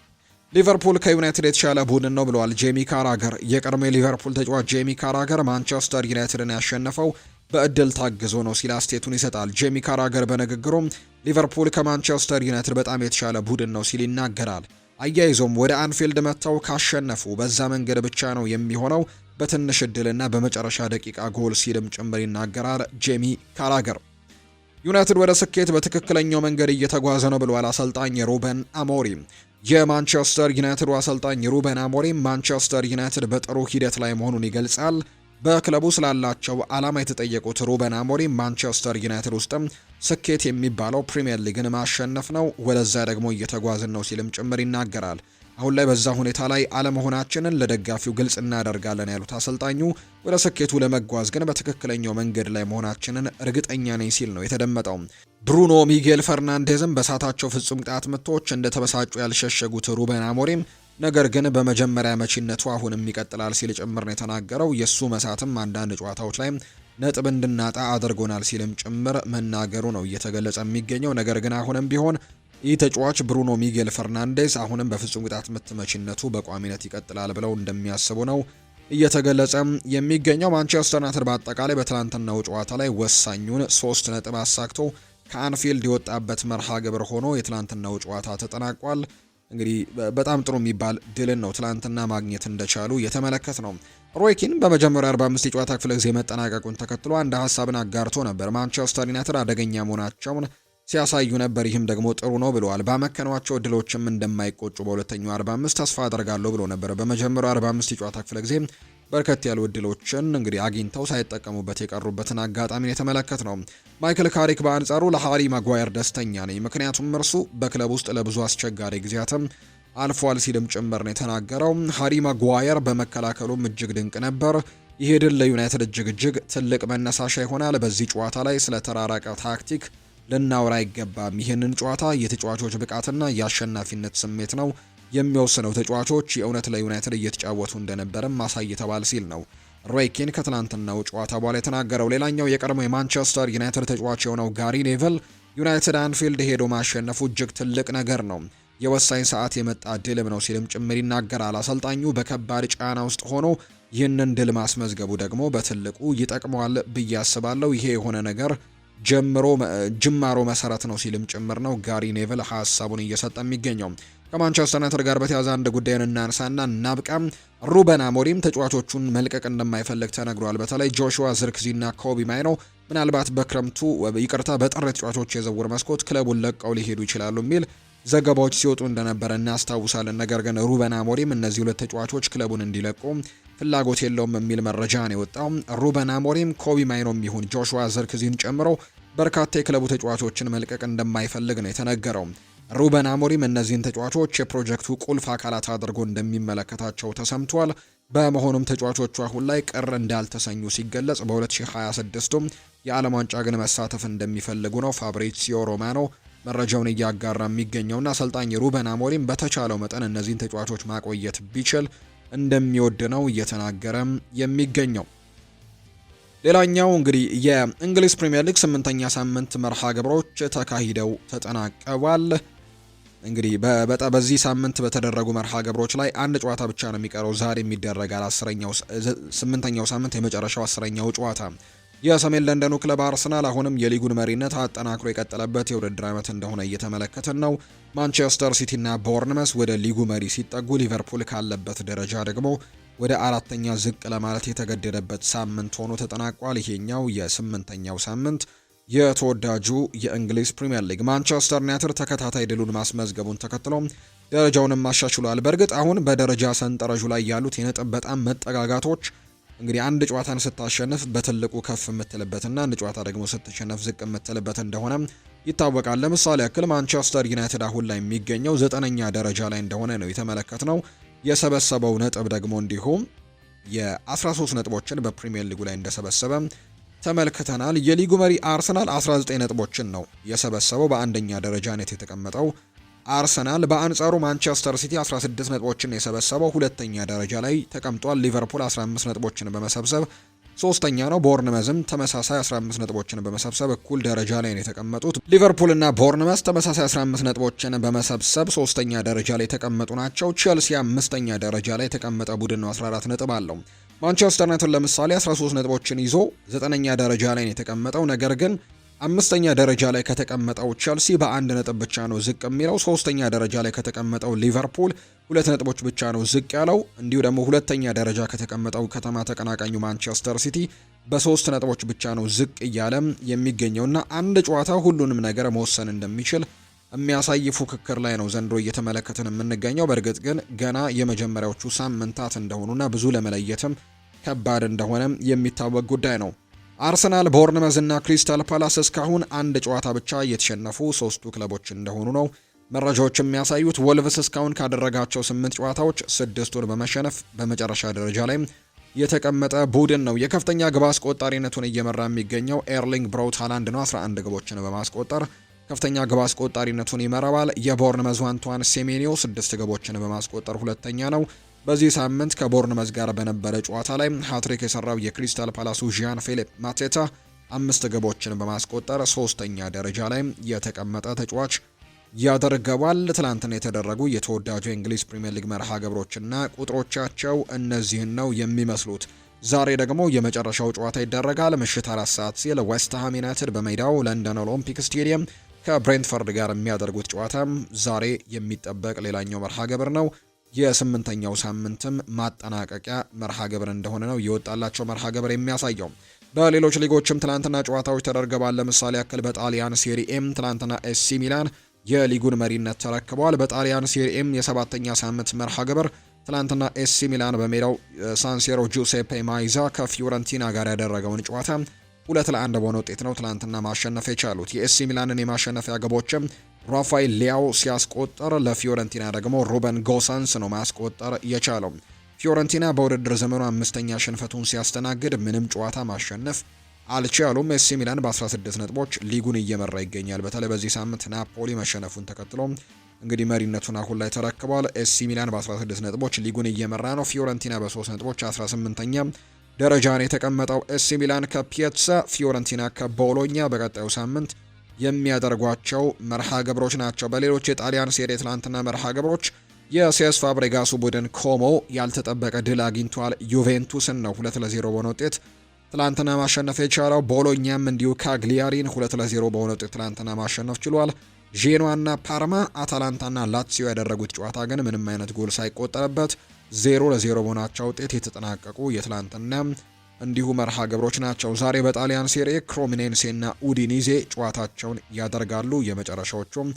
ሊቨርፑል ከዩናይትድ የተሻለ ቡድን ነው ብለዋል ጄሚ ካራገር። የቀድሞ ሊቨርፑል ተጫዋች ጄሚ ካራገር ማንቸስተር ዩናይትድን ያሸነፈው በእድል ታግዞ ነው ሲል አስተያየቱን ይሰጣል። ጄሚ ካራገር በንግግሩም ሊቨርፑል ከማንቸስተር ዩናይትድ በጣም የተሻለ ቡድን ነው ሲል ይናገራል። አያይዞም ወደ አንፊልድ መጥተው ካሸነፉ በዛ መንገድ ብቻ ነው የሚሆነው፣ በትንሽ እድልና በመጨረሻ ደቂቃ ጎል ሲልም ጭምር ይናገራል ጄሚ ካራገር። ዩናይትድ ወደ ስኬት በትክክለኛው መንገድ እየተጓዘ ነው ብለዋል አሰልጣኝ ሩበን አሞሪም። የማንቸስተር ዩናይትድ አሰልጣኝ ሩበን አሞሪም ማንቸስተር ዩናይትድ በጥሩ ሂደት ላይ መሆኑን ይገልጻል። በክለቡ ስላላቸው ዓላማ የተጠየቁት ሩበን አሞሪም ማንቸስተር ዩናይትድ ውስጥም ስኬት የሚባለው ፕሪሚየር ሊግን ማሸነፍ ነው፣ ወደዛ ደግሞ እየተጓዝን ነው ሲልም ጭምር ይናገራል። አሁን ላይ በዛ ሁኔታ ላይ አለመሆናችንን ለደጋፊው ግልጽ እናደርጋለን ያሉት አሰልጣኙ ወደ ስኬቱ ለመጓዝ ግን በትክክለኛው መንገድ ላይ መሆናችንን እርግጠኛ ነኝ ሲል ነው የተደመጠው። ብሩኖ ሚጌል ፈርናንዴዝም በሳታቸው ፍጹም ቅጣት ምቶች እንደተበሳጩ ያልሸሸጉት ሩበን አሞሪም ነገር ግን በመጀመሪያ መቺነቱ አሁንም ይቀጥላል ሲል ጭምር ነው የተናገረው። የሱ መሳትም አንዳንድ ጨዋታዎች ላይ ነጥብ እንድናጣ አድርጎናል ሲልም ጭምር መናገሩ ነው እየተገለጸ የሚገኘው። ነገር ግን አሁንም ቢሆን ይህ ተጫዋች ብሩኖ ሚጌል ፈርናንዴዝ አሁንም በፍጹም ቅጣት ምት መቺነቱ በቋሚነት ይቀጥላል ብለው እንደሚያስቡ ነው እየተገለጸ የሚገኘው። ማንቸስተር ዩናይትድ በአጠቃላይ በትናንትናው ጨዋታ ላይ ወሳኙን 3 ነጥብ አሳክቶ ከአንፊልድ የወጣበት መርሃ ግብር ሆኖ የትናንትናው ጨዋታ ተጠናቋል። እንግዲህ በጣም ጥሩ የሚባል ድልን ነው ትላንትና ማግኘት እንደቻሉ የተመለከት ነው። ሮይ ኪን በመጀመሪያ 45 የጨዋታ ክፍለ ጊዜ መጠናቀቁን ተከትሎ አንድ ሀሳብን አጋርቶ ነበር። ማንቸስተር ዩናይትድ አደገኛ መሆናቸውን ሲያሳዩ ነበር፣ ይህም ደግሞ ጥሩ ነው ብለዋል። ባመከኗቸው ድሎችም እንደማይቆጩ በሁለተኛው 45 ተስፋ አደርጋለሁ ብሎ ነበር። በመጀመሪያው 45 የጨዋታ ክፍለ ጊዜ በርከት ያሉ እድሎችን እንግዲህ አግኝተው ሳይጠቀሙበት የቀሩበትን አጋጣሚን የተመለከት ነው። ማይክል ካሪክ በአንጻሩ ለሃሪ ማጓየር ደስተኛ ነኝ፣ ምክንያቱም እርሱ በክለብ ውስጥ ለብዙ አስቸጋሪ ጊዜያትም አልፏል ሲልም ጭምር ነው የተናገረው። ሃሪ ማጓየር በመከላከሉም እጅግ ድንቅ ነበር። ይህ ድል ለዩናይትድ እጅግ ትልቅ መነሳሻ ይሆናል። በዚህ ጨዋታ ላይ ስለ ተራራቀ ታክቲክ ልናወራ አይገባም። ይህንን ጨዋታ የተጫዋቾች ብቃትና የአሸናፊነት ስሜት ነው የሚወስነው። ተጫዋቾች የእውነት ለዩናይትድ እየተጫወቱ እንደነበረም ማሳይተዋል ሲል ነው ሮይ ኪን ከትላንትናው ጨዋታ በኋላ የተናገረው። ሌላኛው የቀድሞ የማንቸስተር ዩናይትድ ተጫዋች የሆነው ጋሪ ኔቨል ዩናይትድ አንፊልድ ሄዶ ማሸነፉ እጅግ ትልቅ ነገር ነው፣ የወሳኝ ሰዓት የመጣ ድልም ነው ሲልም ጭምር ይናገራል። አሰልጣኙ በከባድ ጫና ውስጥ ሆኖ ይህንን ድል ማስመዝገቡ ደግሞ በትልቁ ይጠቅመዋል ብዬ አስባለሁ። ይሄ የሆነ ነገር ጅማሮ መሰረት ነው ሲልም ጭምር ነው ጋሪ ኔቨል ሀሳቡን እየሰጠ የሚገኘው። ከማንቸስተር ዩናይትድ ጋር በተያያዘ አንድ ጉዳይን እናንሳና እናብቃም። ሩበን አሞሪም ተጫዋቾቹን መልቀቅ እንደማይፈልግ ተነግሯል። በተለይ ጆሹዋ ዝርክዚና ኮቢ ማይኖ ምናልባት በጥር ተጫዋቾች የዝውውር መስኮት ክለቡን ለቀው ሊሄዱ ይችላሉ የሚል ዘገባዎች ሲወጡ እንደነበረ እናስታውሳለን። ነገር ግን ሩበን አሞሪም እነዚህ ሁለት ተጫዋቾች ክለቡን እንዲለቁ ፍላጎት የለውም የሚል መረጃ ነው የወጣው። ሩበን አሞሪም ኮቢ ማይኖም ይሁን ጆሹዋ ዝርክዚን ጨምሮ በርካታ የክለቡ ተጫዋቾችን መልቀቅ እንደማይፈልግ ነው የተነገረው። ሩበን አሞሪም እነዚህን ተጫዋቾች የፕሮጀክቱ ቁልፍ አካላት አድርጎ እንደሚመለከታቸው ተሰምቷል። በመሆኑም ተጫዋቾቹ አሁን ላይ ቅር እንዳልተሰኙ ሲገለጽ፣ በ2026ቱም የዓለም ዋንጫ ግን መሳተፍ እንደሚፈልጉ ነው ፋብሪዚዮ ሮማኖ መረጃውን እያጋራ የሚገኘውና አሰልጣኝ ሩበን አሞሪም በተቻለው መጠን እነዚህን ተጫዋቾች ማቆየት ቢችል እንደሚወድ ነው እየተናገረ የሚገኘው። ሌላኛው እንግዲህ የእንግሊዝ ፕሪሚየር ሊግ 8ኛ ሳምንት መርሃ ግብሮች ተካሂደው ተጠናቀዋል። እንግዲህ በዚህ ሳምንት በተደረጉ መርሃ ግብሮች ላይ አንድ ጨዋታ ብቻ ነው የሚቀረው። ዛሬ የሚደረጋል 8ኛው ሳምንት የመጨረሻው 10ኛው ጨዋታ። የሰሜን ለንደኑ ክለብ አርሰናል አሁንም የሊጉን መሪነት አጠናክሮ የቀጠለበት የውድድር ዓመት እንደሆነ እየተመለከትን ነው። ማንቸስተር ሲቲና ቦርንመስ ወደ ሊጉ መሪ ሲጠጉ፣ ሊቨርፑል ካለበት ደረጃ ደግሞ ወደ አራተኛ ዝቅ ለማለት የተገደደበት ሳምንት ሆኖ ተጠናቋል። ይሄኛው የ8ኛው ሳምንት የተወዳጁ የእንግሊዝ ፕሪሚየር ሊግ ማንቸስተር ዩናይትድ ተከታታይ ድሉን ማስመዝገቡን ተከትሎ ደረጃውንም አሻሽሏል። በእርግጥ አሁን በደረጃ ሰንጠረዡ ላይ ያሉት የነጥብ በጣም መጠጋጋቶች እንግዲህ አንድ ጨዋታን ስታሸንፍ በትልቁ ከፍ የምትልበትና አንድ ጨዋታ ደግሞ ስትሸነፍ ዝቅ የምትልበት እንደሆነ ይታወቃል። ለምሳሌ ያክል ማንቸስተር ዩናይትድ አሁን ላይ የሚገኘው 9ኛ ደረጃ ላይ እንደሆነ ነው የተመለከትነው። የሰበሰበው ነጥብ ደግሞ እንዲሁም የ13 ነጥቦችን በፕሪሚየር ሊጉ ላይ እንደሰበሰበ ተመልክተናል። የሊጉ መሪ አርሰናል 19 ነጥቦችን ነው የሰበሰበው፣ በአንደኛ ደረጃ ነው የተቀመጠው አርሰናል። በአንጻሩ ማንቸስተር ሲቲ 16 ነጥቦችን የሰበሰበው ሁለተኛ ደረጃ ላይ ተቀምጧል። ሊቨርፑል 15 ነጥቦችን በመሰብሰብ ሶስተኛ ነው። ቦርንመዝም ተመሳሳይ 15 ነጥቦችን በመሰብሰብ እኩል ደረጃ ላይ ነው የተቀመጡት። ሊቨርፑልና ቦርንመዝ ተመሳሳይ 15 ነጥቦችን በመሰብሰብ ሶስተኛ ደረጃ ላይ የተቀመጡ ናቸው። ቼልሲ 5ኛ ደረጃ ላይ የተቀመጠ ቡድን ነው፣ 14 ነጥብ አለው። ማንቸስተር ዩናይትድ ለምሳሌ 13 ነጥቦችን ይዞ 9ኛ ደረጃ ላይ ነው የተቀመጠው። ነገር ግን 5ኛ ደረጃ ላይ ከተቀመጠው ቼልሲ በአንድ ነጥብ ብቻ ነው ዝቅ የሚለው። 3ኛ ደረጃ ላይ ከተቀመጠው ሊቨርፑል 2 ነጥቦች ብቻ ነው ዝቅ ያለው። እንዲሁ ደግሞ 2ኛ ደረጃ ከተቀመጠው ከተማ ተቀናቃኙ ማንቸስተር ሲቲ በ3 ነጥቦች ብቻ ነው ዝቅ እያለ የሚገኘውና አንድ ጨዋታ ሁሉንም ነገር መወሰን እንደሚችል የሚያሳይ ፉክክር ላይ ነው ዘንድሮ እየተመለከትን የምንገኘው። በእርግጥ ግን ገና የመጀመሪያዎቹ ሳምንታት እንደሆኑና ብዙ ለመለየትም ከባድ እንደሆነ የሚታወቅ ጉዳይ ነው። አርሰናል፣ ቦርንመዝ እና ክሪስታል ፓላስ እስካሁን አንድ ጨዋታ ብቻ የተሸነፉ 3ቱ ክለቦች እንደሆኑ ነው መረጃዎች የሚያሳዩት። ወልቭስ እስካሁን ካደረጋቸው 8 ጨዋታዎች 6ቱን በመሸነፍ በመጨረሻ ደረጃ ላይ የተቀመጠ ቡድን ነው። የከፍተኛ ግብ አስቆጣሪነቱን እየመራ የሚገኘው ኤርሊንግ ብራውት ሃላንድ ነው። 11 ግቦችን በማስቆጠር ከፍተኛ ግብ አስቆጣሪነቱን ይመራዋል። የቦርንመዝ አንቷን ሴሜኒዮ 6 ግቦችን በማስቆጠር ሁለተኛ ነው። በዚህ ሳምንት ከቦርንመዝ ጋር በነበረ ጨዋታ ላይ ሃትሪክ የሰራው የክሪስታል ፓላሱ ዣን ፊሊፕ ማቴታ 5 ግቦችን በማስቆጠር 3ኛ ደረጃ ላይ የተቀመጠ ተጫዋች ያደርገዋል። ትላንትና የተደረጉ የተወዳጁ የእንግሊዝ ፕሪሚየር ሊግ መርሃ ግብሮችና ቁጥሮቻቸው እነዚህን ነው የሚመስሉት። ዛሬ ደግሞ የመጨረሻው ጨዋታ ይደረጋል። ምሽት 4 ሰዓት ሲል ዌስትሃም ዩናይትድ በሜዳው ለንደን ኦሎምፒክ ስቴዲየም ከብሬንትፈርድ ጋር የሚያደርጉት ጨዋታ ዛሬ የሚጠበቅ ሌላኛው መርሃ ግብር ነው። የ8ኛው ሳምንትም ማጠናቀቂያ መርሃ ግብር እንደሆነ ነው የወጣላቸው መርሃ ግብር የሚያሳየው። በሌሎች ሊጎችም ትላንትና ጨዋታዎች ተደርገዋል። ለምሳሌ ያክል በጣሊያን ሴሪኤም ትላንትና ኤሲ ሚላን የሊጉን መሪነት ተረክበዋል። በጣሊያን ሴሪኤም የ7ኛ ሳምንት መርሃ ግብር ትላንትና ኤሲ ሚላን በሜዳው ሳንሲሮ ጁሴፔ ማይዛ ከፊዮረንቲና ጋር ያደረገውን ጨዋታ 2-1 በሆነ ውጤት ነው ትላንትና ማሸነፍ የቻሉት። የኤሲ ሚላንን የማሸነፊያ ግቦችም ራፋኤል ሊያው ሲያስቆጠር ለፊዮረንቲና ደግሞ ሩበን ጎሳንስ ነው ማስቆጠር የቻለው። ፊዮረንቲና በውድድር ዘመኑ 5ኛ ሽንፈቱን ሲያስተናግድ ምንም ጨዋታ ማሸነፍ አልቻሉም። ኤሲ ሚላን በ16 ነጥቦች ሊጉን እየመራ ይገኛል። በተለይ በዚህ ሳምንት ናፖሊ መሸነፉን ተከትሎ እንግዲህ መሪነቱን አሁን ላይ ተረክቧል። ኤሲ ሚላን በ16 ነጥቦች ሊጉን እየመራ ነው። ፊዮረንቲና በ3 ነጥቦች 18ኛ ደረጃን የተቀመጠው። ኤሲ ሚላን ከፒየትሳ፣ ፊዮረንቲና ከቦሎኛ በቀጣዩ ሳምንት የሚያደርጓቸው መርሃ ግብሮች ናቸው። በሌሎች የጣሊያን ሴሪ ትላንትና መርሃ ግብሮች የሴስ ፋብሬጋሱ ቡድን ኮሞ ያልተጠበቀ ድል አግኝቷል። ዩቬንቱስን ነው 2-0 በሆነ ውጤት ትላንትና ማሸነፍ የቻለው። ቦሎኛም እንዲሁ ካግሊያሪን 2-0 በሆነ ውጤት ትላንትና ማሸነፍ ችሏል። ዤኖዋና ፓርማ፣ አታላንታና ላትሲዮ ያደረጉት ጨዋታ ግን ምንም አይነት ጎል ሳይቆጠርበት 0-0 በሆናቸው ውጤት የተጠናቀቁ የትላንትና እንዲሁ መርሃ ግብሮች ናቸው። ዛሬ በጣሊያን ሴሪ ክሮሚኔንሴና ኡዲኒዜ ጨዋታቸውን ያደርጋሉ። የመጨረሻዎቹም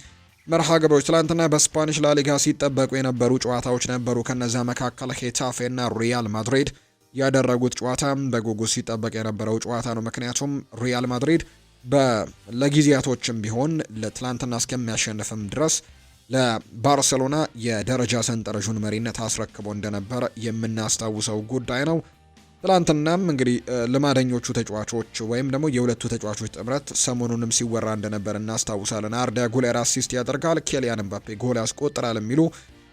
መርሃ ግብሮች ትላንትና በስፓኒሽ ላሊጋ ሲጠበቁ የነበሩ ጨዋታዎች ነበሩ። ከነዛ መካከል ሄታፌና ሪያል ማድሪድ ያደረጉት ጨዋታ በጉጉት ሲጠበቅ የነበረው ጨዋታ ነው። ምክንያቱም ሪያል ማድሪድ ለጊዜያቶችም ቢሆን ለትላንትና እስከሚያሸንፍም ድረስ ለባርሴሎና የደረጃ ሰንጠረዡን መሪነት አስረክቦ እንደነበር የምናስታውሰው ጉዳይ ነው። ትላንትናም እንግዲህ ልማደኞቹ ተጫዋቾች ወይም ደግሞ የሁለቱ ተጫዋቾች ጥምረት ሰሞኑንም ሲወራ እንደነበር እናስታውሳለን። አርዳ ጉሌር አሲስት ያደርጋል፣ ኬሊያን ምባፔ ጎል ያስቆጥራል የሚሉ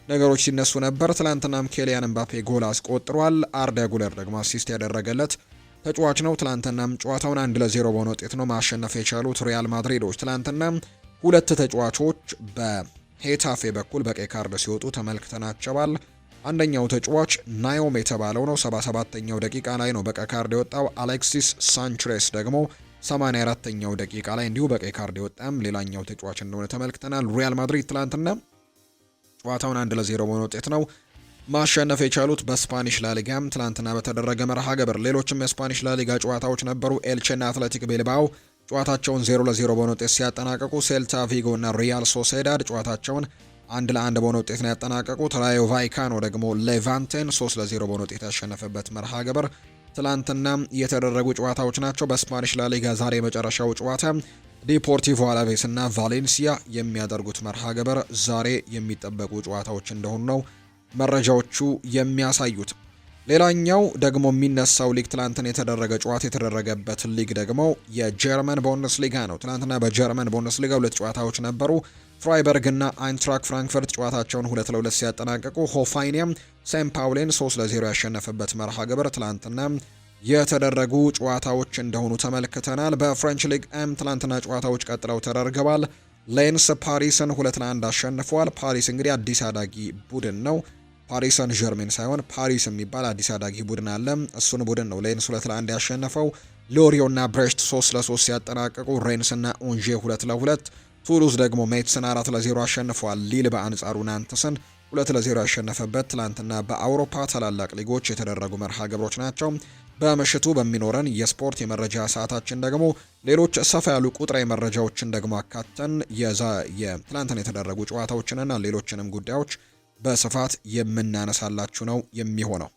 ነገሮች ሲነሱ ነበር። ትላንትናም ኬሊያን ምባፔ ጎል አስቆጥሯል። አርዳ ጉሌር ደግሞ አሲስት ያደረገለት ተጫዋች ነው። ትላንትናም ጨዋታውን 1-0 በሆነ ውጤት ነው ማሸነፍ የቻሉት ሪያል ማድሪዶች። ትላንትና ሁለት ተጫዋቾች በሄታፌ በኩል በቀይ ካርድ ሲወጡ ተመልክተናቸዋል። አንደኛው ተጫዋች ናዮም የተባለው ነው። 77ኛው ደቂቃ ላይ ነው በቀይ ካርድ የወጣው። አሌክሲስ ሳንችሬስ ደግሞ 84ኛው ደቂቃ ላይ እንዲሁ በቀይ ካርድ የወጣም ሌላኛው ተጫዋች እንደሆነ ተመልክተናል። ሪያል ማድሪድ ትላንትና ጨዋታውን 1-0 በሆነ ውጤት ነው ማሸነፍ የቻሉት። በስፓኒሽ ላሊጋም ትላንትና በተደረገ መርሃ ግብር ሌሎችም የስፓኒሽ ላሊጋ ጨዋታዎች ነበሩ። ኤልቼና አትሌቲክ ቤልባኦ ጨዋታቸውን 0-0 በሆነ ውጤት ሲያጠናቀቁ፣ ሴልታ ቪጎ እና ሪያል ሶሴዳድ ጨዋታቸውን 1-1 በሆነ ውጤት ነው ያጠናቀቁት። ራዮ ቫይካኖ ደግሞ ሌቫንቴን 3-0 በሆነ ውጤት ያሸነፈበት መርሃ ግብር ትላንትና የተደረጉ ጨዋታዎች ናቸው። በስፓኒሽ ላሊጋ ዛሬ የመጨረሻው ጨዋታ ዲፖርቲቮ አላቬስ እና ቫሌንሲያ የሚያደርጉት መርሃ ግብር ዛሬ የሚጠበቁ ጨዋታዎች እንደሆኑ ነው መረጃዎቹ የሚያሳዩት። ሌላኛው ደግሞ የሚነሳው ሊግ ትላንትና የተደረገ ጨዋታ የተደረገበት ሊግ ደግሞ የጀርመን ቡንደስሊጋ ነው። ትላንትና በጀርመን ቡንደስሊጋ ሁለት ጨዋታዎች ነበሩ። ፍራይበርግ እና አይንትራክ ፍራንክፈርት ጨዋታቸውን 2-2 ሲያጠናቀቁ፣ ሆፋይኒየም ሴንት ፓውሊን 3-0 ያሸነፈበት መርሃ ግብር ትላንትና የተደረጉ ጨዋታዎች እንደሆኑ ተመልክተናል። በፍሬንች ሊግ ትላንትና ጨዋታዎች ቀጥለው ተደርገዋል። ሌንስ ፓሪስን 2-1 አሸንፏል። ፓሪስ እንግዲህ አዲስ አዳጊ ቡድን ነው። ፓሪስ ሰን ዠርሜን ሳይሆን ፓሪስ የሚባል አዲስ አዳጊ ቡድን አለ። እሱን ቡድን ነው ሌንስ 2-1 ያሸነፈው። ሎሪዮ እና ብሬስት 3-3 ሲያጠናቀቁ፣ ሬንስ እና ኦንዤ 2-2፣ ቱሉዝ ደግሞ ሜትስን 4-0 አሸንፏል። ሊል በአንጻሩ ናንተስን 2-0 ያሸነፈበት ትላንትና በአውሮፓ ታላላቅ ሊጎች የተደረጉ መርሃ ግብሮች ናቸው። በምሽቱ በሚኖረን የስፖርት የመረጃ ሰዓታችን ደግሞ ሌሎች ሰፋ ያሉ ቁጥራዊ መረጃዎችን ደግሞ አካተን የትላንትና የተደረጉ ጨዋታዎችንና ሌሎችንም ጉዳዮች በስፋት የምናነሳላችሁ ነው የሚሆነው።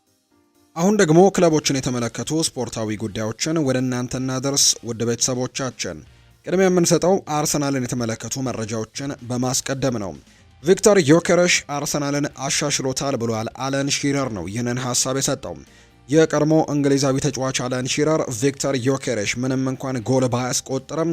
አሁን ደግሞ ክለቦችን የተመለከቱ ስፖርታዊ ጉዳዮችን ወደ እናንተ እናደርስ። ውድ ቤተሰቦቻችን ቅድሚያ የምንሰጠው አርሰናልን የተመለከቱ መረጃዎችን በማስቀደም ነው። ቪክተር ዮኬረሽ አርሰናልን አሻሽሎታል ብሏል። አለን ሺረር ነው ይህንን ሀሳብ የሰጠው። የቀድሞ እንግሊዛዊ ተጫዋች አለን ሺረር ቪክተር ዮኬረሽ ምንም እንኳን ጎል ባያስቆጥርም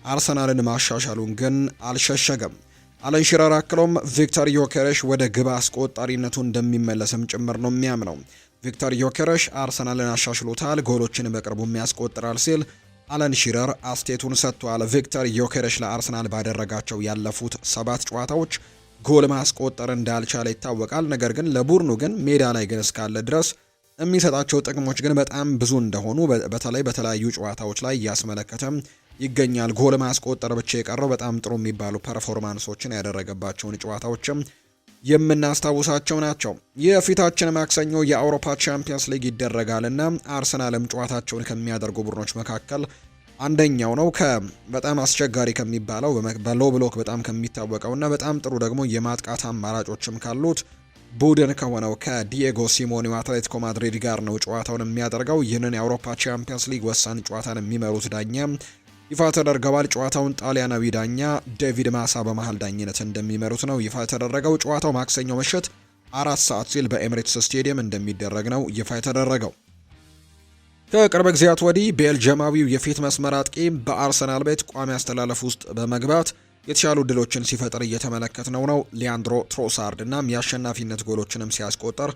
አርሰናልን ማሻሻሉን ግን አልሸሸገም። አለን ሺረር አክሎም ቪክተር ዮኬረሽ ወደ ግብ አስቆጣሪነቱ እንደሚመለስም ጭምር ነው የሚያምነው። ቪክተር ዮኬረሽ አርሰናልን አሻሽሎታል፣ ጎሎችን በቅርቡ ያስቆጥራል ሲል አለን ሺረር አስቴቱን ሰጥቷል። ቪክተር ዮኬረሽ ለአርሰናል ባደረጋቸው ያለፉት 7 ጨዋታዎች ጎል ማስቆጠር እንዳልቻለ ይታወቃል። ነገር ግን ለቡድኑ ግን ሜዳ ላይ ግን እስካለ ድረስ የሚሰጣቸው ጥቅሞች ግን በጣም ብዙ እንደሆኑ በተለይ በተለያዩ ጨዋታዎች ላይ እያስመለከተም ይገኛል። ጎል ማስቆጠር ብቻ የቀረው በጣም ጥሩ የሚባሉ ፐርፎርማንሶችን ያደረገባቸውን ጨዋታዎችም የምናስታውሳቸው ናቸው። የፊታችን ማክሰኞ የአውሮፓ ቻምፒየንስ ሊግ ይደረጋልና አርሰናልም ጨዋታቸውን ከሚያደርጉ ቡድኖች መካከል አንደኛው ነው። በጣም አስቸጋሪ ከሚባለው በሎ ብሎክ በጣም ከሚታወቀውና በጣም ጥሩ ደግሞ የማጥቃት አማራጮችም ካሉት ቡድን ከሆነው ከዲየጎ ሲሞኔው አትሌቲኮ ማድሪድ ጋር ነው ጨዋታውን የሚያደርገው። ይህንን የአውሮፓ ቻምፒየንስ ሊግ ወሳኝ ጨዋታን የሚመሩት ዳኛ ይፋ ተደርገዋል። ጨዋታውን ጣሊያናዊ ዳኛ ዴቪድ ማሳ በመሃል ዳኝነት እንደሚመሩት ነው ይፋ የተደረገው። ጨዋታው ማክሰኞ ምሽት 4 ሰዓት ሲል በኤሚሬትስ ስቴዲየም እንደሚደረግ ነው ይፋ የተደረገው። ከቅርብ ጊዜያት ወዲህ ቤልጅየማዊው የፊት መስመር አጥቂ በአርሰናል ቤት ቋሚ አስተላለፍ ውስጥ በመግባት የተሻሉ ድሎችን ሲፈጥር እየተመለከትነው ነው። ሊያንድሮ ትሮሳርድ እናም የአሸናፊነት ጎሎችንም ሲያስቆጠር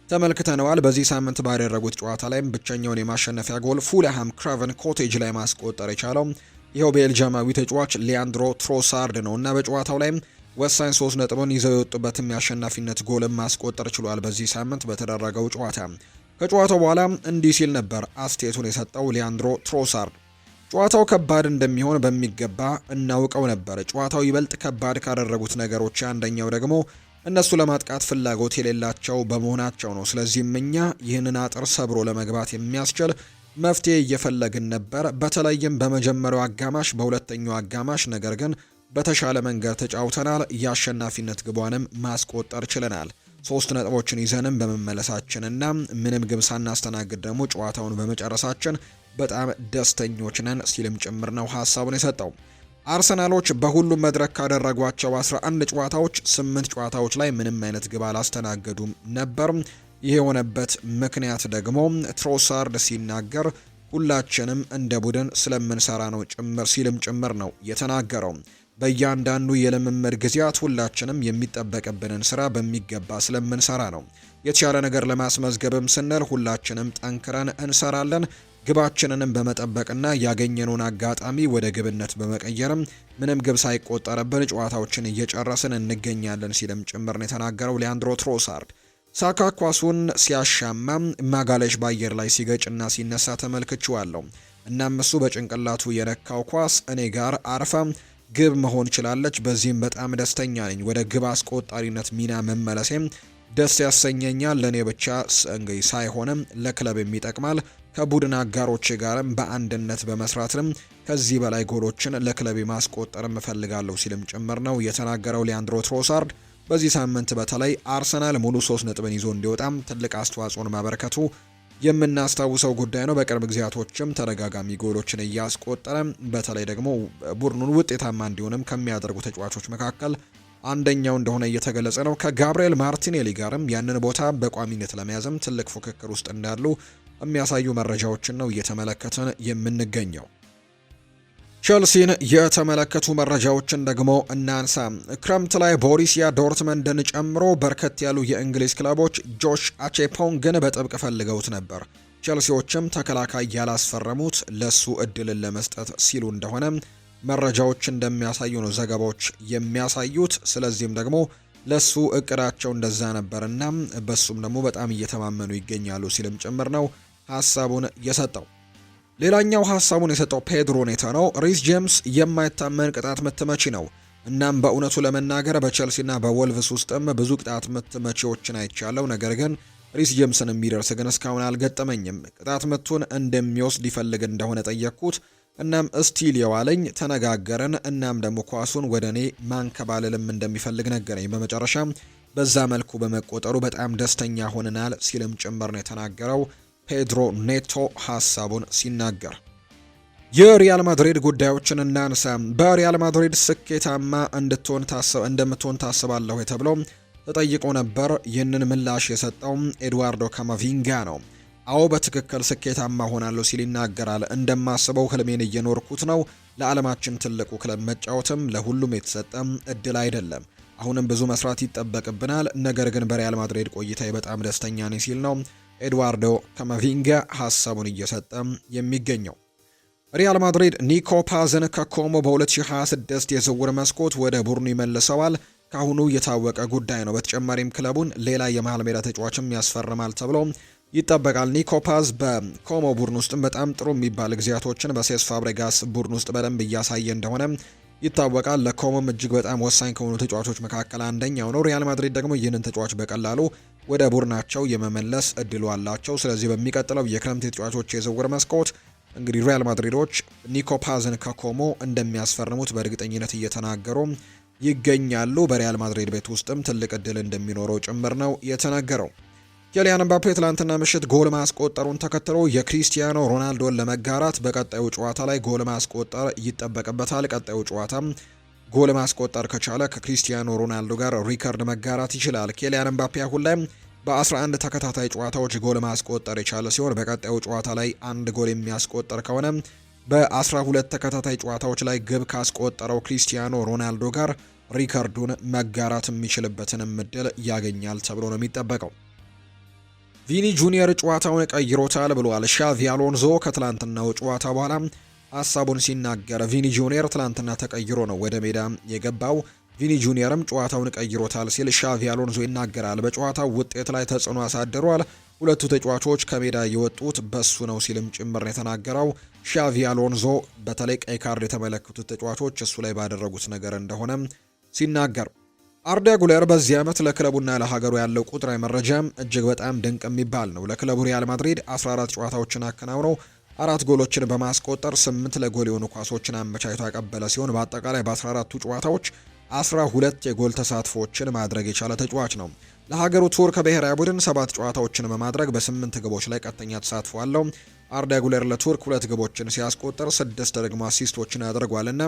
ተመልክተነዋል። በዚህ ሳምንት ባደረጉት ጨዋታ ላይም ብቸኛውን የማሸነፊያ ጎል ፉልሃም ክራቨን ኮቴጅ ላይ ማስቆጠር የቻለው ይኸው ቤልጅየማዊ ተጫዋች ሊያንድሮ ትሮሳርድ ነው እና በጨዋታው ላይም ወሳኝ 3 ነጥብን ይዘው የወጡበትም የአሸናፊነት ጎልም ማስቆጠር ችሏል። በዚህ ሳምንት በተደረገው ጨዋታ ከጨዋታው በኋላ እንዲህ ሲል ነበር አስተያየቱን የሰጠው ሊያንድሮ ትሮሳርድ። ጨዋታው ከባድ እንደሚሆን በሚገባ እናውቀው ነበር። ጨዋታው ይበልጥ ከባድ ካደረጉት ነገሮች አንደኛው ደግሞ እነሱ ለማጥቃት ፍላጎት የሌላቸው በመሆናቸው ነው። ስለዚህም እኛ ይህንን አጥር ሰብሮ ለመግባት የሚያስችል መፍትሄ እየፈለግን ነበር፣ በተለይም በመጀመሪያው አጋማሽ፣ በሁለተኛው አጋማሽ። ነገር ግን በተሻለ መንገድ ተጫውተናል። የአሸናፊነት ግቧንም ማስቆጠር ችለናል። 3 ነጥቦችን ይዘንም በመመለሳችንና ምንም ግብ ሳናስተናግድ ደግሞ ጨዋታውን በመጨረሳችን በጣም ደስተኞች ነን ሲልም ጭምር ነው ሀሳቡን የሰጠው። አርሰናሎች በሁሉም መድረክ ካደረጓቸው 11 ጨዋታዎች 8 ጨዋታዎች ላይ ምንም አይነት ግብ አላስተናገዱም ነበር። ይህ የሆነበት ምክንያት ደግሞ ትሮሳርድ ሲናገር ሁላችንም እንደ ቡድን ስለምንሰራ ነው ጭምር ሲልም ጭምር ነው የተናገረው። በእያንዳንዱ የልምምድ ጊዜያት ሁላችንም የሚጠበቅብንን ስራ በሚገባ ስለምንሰራ ነው። የተሻለ ነገር ለማስመዝገብም ስንል ሁላችንም ጠንክረን እንሰራለን። ግባችንንም በመጠበቅና ያገኘነውን አጋጣሚ ወደ ግብነት በመቀየርም ምንም ግብ ሳይቆጠርብን ጨዋታዎችን እየጨረስን እንገኛለን ሲልም ጭምር ነው የተናገረው ሊያንድሮ ትሮሳርድ። ሳካ ኳሱን ሲያሻማ ማጋሌሽ በአየር ላይ ሲገጭና ሲነሳ ተመልክቼዋለሁ። እናም እሱ በጭንቅላቱ የነካው ኳስ እኔ ጋር አርፋ ግብ መሆን ችላለች። በዚህም በጣም ደስተኛ ነኝ። ወደ ግብ አስቆጣሪነት ሚና መመለሴም ደስ ያሰኘኛል። ለእኔ ብቻ እንግዲህ ሳይሆንም ለክለብ ይጠቅማል። ከቡድን አጋሮች ጋርም በአንድነት በመስራትም ከዚህ በላይ ጎሎችን ለክለብ ማስቆጠርም እፈልጋለሁ ሲልም ጭምር ነው የተናገረው ሊያንድሮ ትሮሳርድ። በዚህ ሳምንት በተለይ አርሰናል ሙሉ 3 ነጥብን ይዞ እንዲወጣም ትልቅ አስተዋጽኦን ማበረከቱ የምናስታውሰው ጉዳይ ነው። በቅርብ ጊዜያቶችም ተደጋጋሚ ጎሎችን እያስቆጠረ በተለይ ደግሞ ቡድኑን ውጤታማ እንዲሆንም ከሚያደርጉ ተጫዋቾች መካከል አንደኛው እንደሆነ እየተገለጸ ነው። ከጋብሪኤል ማርቲኔሊ ጋርም ያንን ቦታ በቋሚነት ለመያዝም ትልቅ ፉክክር ውስጥ እንዳሉ የሚያሳዩ መረጃዎችን ነው እየተመለከተን የምንገኘው። ቸልሲን የተመለከቱ መረጃዎችን ደግሞ እናንሳ። ክረምት ላይ ቦሩሲያ ዶርትመንድን ጨምሮ በርከት ያሉ የእንግሊዝ ክለቦች ጆሽ አቼፖንግን በጥብቅ ፈልገውት ነበር። ቸልሲዎችም ተከላካይ ያላስፈረሙት ለሱ እድልን ለመስጠት ሲሉ እንደሆነ መረጃዎች እንደሚያሳዩ ነው ዘገባዎች የሚያሳዩት። ስለዚህም ደግሞ ለሱ እቅዳቸው እንደዛ ነበርና በሱም ደግሞ በጣም እየተማመኑ ይገኛሉ ሲልም ጭምር ነው ሀሳቡን የሰጠው። ሌላኛው ሀሳቡን የሰጠው ፔድሮ ኔቶ ነው። ሪስ ጄምስ የማይታመን ቅጣት ምት መቺ ነው። እናም በእውነቱ ለመናገር በቸልሲና በወልቭስ ውስጥም ብዙ ቅጣት ምት መቺዎችን አይቻለው። ነገር ግን ሪስ ጄምስን የሚደርስ ግን እስካሁን አልገጠመኝም። ቅጣት ምቱን እንደሚወስድ ይፈልግ እንደሆነ ጠየቅኩት። እናም እስቲል የዋለኝ ተነጋገርን። እናም ደግሞ ኳሱን ወደ እኔ ማንከባለልም እንደሚፈልግ ነገረኝ። በመጨረሻም በዛ መልኩ በመቆጠሩ በጣም ደስተኛ ሆነናል ሲልም ጭምር ነው የተናገረው ፔድሮ ኔቶ ሀሳቡን ሲናገር። የሪያል ማድሪድ ጉዳዮችን እናንሳ። በሪያል ማድሪድ ስኬታማ እንደምትሆን ታስባለሁ ተብሎ ተጠይቆ ነበር። ይህንን ምላሽ የሰጠው ኤድዋርዶ ካማቪንጋ ነው። አዎ በትክክል ስኬታማ ሆናለሁ ሲል ይናገራል። እንደማስበው ህልሜን እየኖርኩት ነው። ለዓለማችን ትልቁ ክለብ መጫወትም ለሁሉም የተሰጠም እድል አይደለም። አሁንም ብዙ መስራት ይጠበቅብናል። ነገር ግን በሪያል ማድሪድ ቆይታዬ በጣም ደስተኛ ነኝ ሲል ነው ኤድዋርዶ ካማቪንጋ ሀሳቡን እየሰጠ የሚገኘው። ሪያል ማድሪድ ኒኮ ፓዝን ከኮሞ በ2026 የዝውውር መስኮት ወደ ቡድኑ ይመልሰዋል። ካሁኑ የታወቀ ጉዳይ ነው። በተጨማሪም ክለቡን ሌላ የመሃል ሜዳ ተጫዋችም ያስፈርማል ተብሎ ይጠበቃል። ኒኮ ፓዝ በኮሞ ቡድን ውስጥም በጣም ጥሩ የሚባል ጊዜያቶችን በሴስ ፋብሬጋስ ቡድን ውስጥ በደንብ እያሳየ እንደሆነ ይታወቃል። ለኮሞም እጅግ በጣም ወሳኝ ከሆኑ ተጫዋቾች መካከል አንደኛው ነው። ሪያል ማድሪድ ደግሞ ይህንን ተጫዋች በቀላሉ ወደ ቡድናቸው የመመለስ እድሉ አላቸው። ስለዚህ በሚቀጥለው የክረምት ተጫዋቾች የዝውውር መስኮት እንግዲህ ሪያል ማድሪዶች ኒኮ ፓዝን ከኮሞ እንደሚያስፈርሙት በእርግጠኝነት እየተናገሩ ይገኛሉ። በሪያል ማድሪድ ቤት ውስጥም ትልቅ እድል እንደሚኖረው ጭምር ነው የተነገረው። ኬሊያን ምባፔ ትላንትና ምሽት ጎል ማስቆጠሩን ተከትሎ የክሪስቲያኖ ሮናልዶን ለመጋራት በቀጣዩ ጨዋታ ላይ ጎል ማስቆጠር ይጠበቅበታል። ቀጣዩ ጨዋታ ጎል ማስቆጠር ከቻለ ከክሪስቲያኖ ሮናልዶ ጋር ሪከርድ መጋራት ይችላል። ኬሊያን ምባፔ አሁን ላይ በ11 ተከታታይ ጨዋታዎች ጎል ማስቆጠር የቻለ ሲሆን በቀጣዩ ጨዋታ ላይ አንድ ጎል የሚያስቆጠር ከሆነ በ12 ተከታታይ ጨዋታዎች ላይ ግብ ካስቆጠረው ክሪስቲያኖ ሮናልዶ ጋር ሪከርዱን መጋራት የሚችልበትንም እድል ያገኛል ተብሎ ነው የሚጠበቀው። ቪኒ ጁኒየር ጨዋታውን ቀይሮታል ብሏል ሻቪ አሎንዞ ከትላንትናው ጨዋታ በኋላ ሀሳቡን ሲናገር። ቪኒ ጁኒየር ትላንትና ተቀይሮ ነው ወደ ሜዳ የገባው። ቪኒ ጁኒየርም ጨዋታውን ቀይሮታል ሲል ሻቪ አሎንዞ ይናገራል። በጨዋታው ውጤት ላይ ተጽዕኖ አሳድሯል። ሁለቱ ተጫዋቾች ከሜዳ የወጡት በሱ ነው ሲልም ጭምር ነው የተናገረው። ሻቪ አሎንዞ በተለይ ቀይ ካርድ የተመለከቱት ተጫዋቾች እሱ ላይ ባደረጉት ነገር እንደሆነ ሲናገር፣ አርዳ ጉሌር በዚህ ዓመት ለክለቡና ለሀገሩ ያለው ቁጥራዊ መረጃም እጅግ በጣም ድንቅ የሚባል ነው። ለክለቡ ሪያል ማድሪድ 14 ጨዋታዎችን አከናውነው 4 ጎሎችን በማስቆጠር 8 ለጎል የሆኑ ኳሶችን አመቻችቶ ያቀበለ ሲሆን በአጠቃላይ በ14ቱ ጨዋታዎች 12 የጎል ተሳትፎችን ማድረግ የቻለ ተጫዋች ነው። ለሀገሩ ቱርክ ብሔራዊ ቡድን 7 ጨዋታዎችን በማድረግ በ8 ግቦች ላይ ቀጥተኛ ተሳትፎ አለው። አርዳ ጉሌር ለቱርክ 2 ግቦችን ሲያስቆጥር 6 ደግሞ አሲስቶችን ያደርጓልና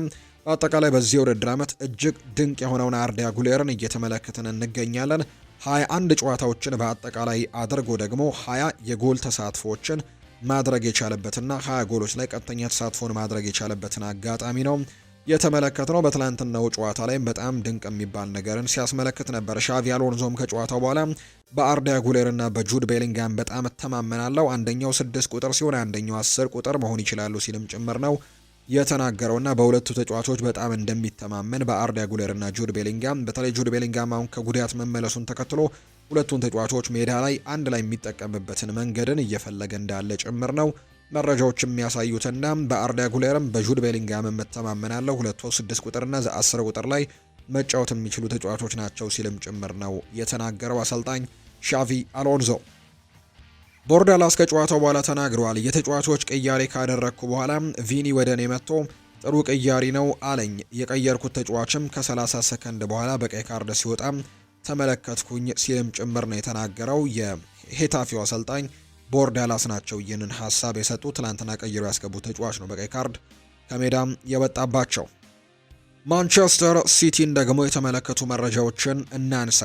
በአጠቃላይ በዚህ ውድድር ዓመት እጅግ ድንቅ የሆነውን አርዳ ጉሌርን እየተመለከትን እንገኛለን። 21 ጨዋታዎችን በአጠቃላይ አድርጎ ደግሞ 20 የጎል ተሳትፎችን ማድረግ የቻለበትና 20 ጎሎች ላይ ቀጥተኛ ተሳትፎን ማድረግ የቻለበትን አጋጣሚ ነው የተመለከትነው። በትላንትናው ጨዋታ ላይም በጣም ድንቅ የሚባል ነገርን ሲያስመለክት ነበር። ሻቪ አሎንዞም ከጨዋታው በኋላ በአርዳ ጉሌርና በጁድ ቤሊንጋም በጣም እተማመናለሁ፣ አንደኛው 6 ቁጥር ሲሆን አንደኛው 10 ቁጥር መሆን ይችላሉ ሲልም ጭምር ነው የተናገረውና በሁለቱ ተጫዋቾች በጣም እንደሚተማመን በአርዳ ጉሌርና ጁድ ቤሊንጋም፣ በተለይ ጁድ ቤሊንጋም አሁን ከጉዳት መመለሱን ተከትሎ ሁለቱን ተጫዋቾች ሜዳ ላይ አንድ ላይ የሚጠቀምበትን መንገድን እየፈለገ እንዳለ ጭምር ነው መረጃዎች የሚያሳዩትና በአርዳ ጉሌርም በጁድ ቤሊንጋም መተማመናለሁ፣ ሁለቱ 6 ቁጥርና 10 ቁጥር ላይ መጫወት የሚችሉ ተጫዋቾች ናቸው ሲልም ጭምር ነው የተናገረው አሰልጣኝ ሻቪ አሎንዞ። ቦርዳላስ ከጨዋታው በኋላ ተናግረዋል። የተጫዋቾች ቅያሬ ካደረግኩ በኋላ ቪኒ ወደ እኔ መጥቶ ጥሩ ቅያሪ ነው አለኝ። የቀየርኩት ተጫዋችም ከ30 ሰከንድ በኋላ በቀይ ካርድ ሲወጣ ተመለከትኩኝ ሲልም ጭምር ነው የተናገረው። የሄታፊው አሰልጣኝ ቦርዳላስ ናቸው ይህንን ሀሳብ የሰጡ። ትላንትና ቀይሮ ያስገቡት ተጫዋች ነው በቀይ ካርድ ከሜዳም የወጣባቸው። ማንቸስተር ሲቲን ደግሞ የተመለከቱ መረጃዎችን እናንሳ።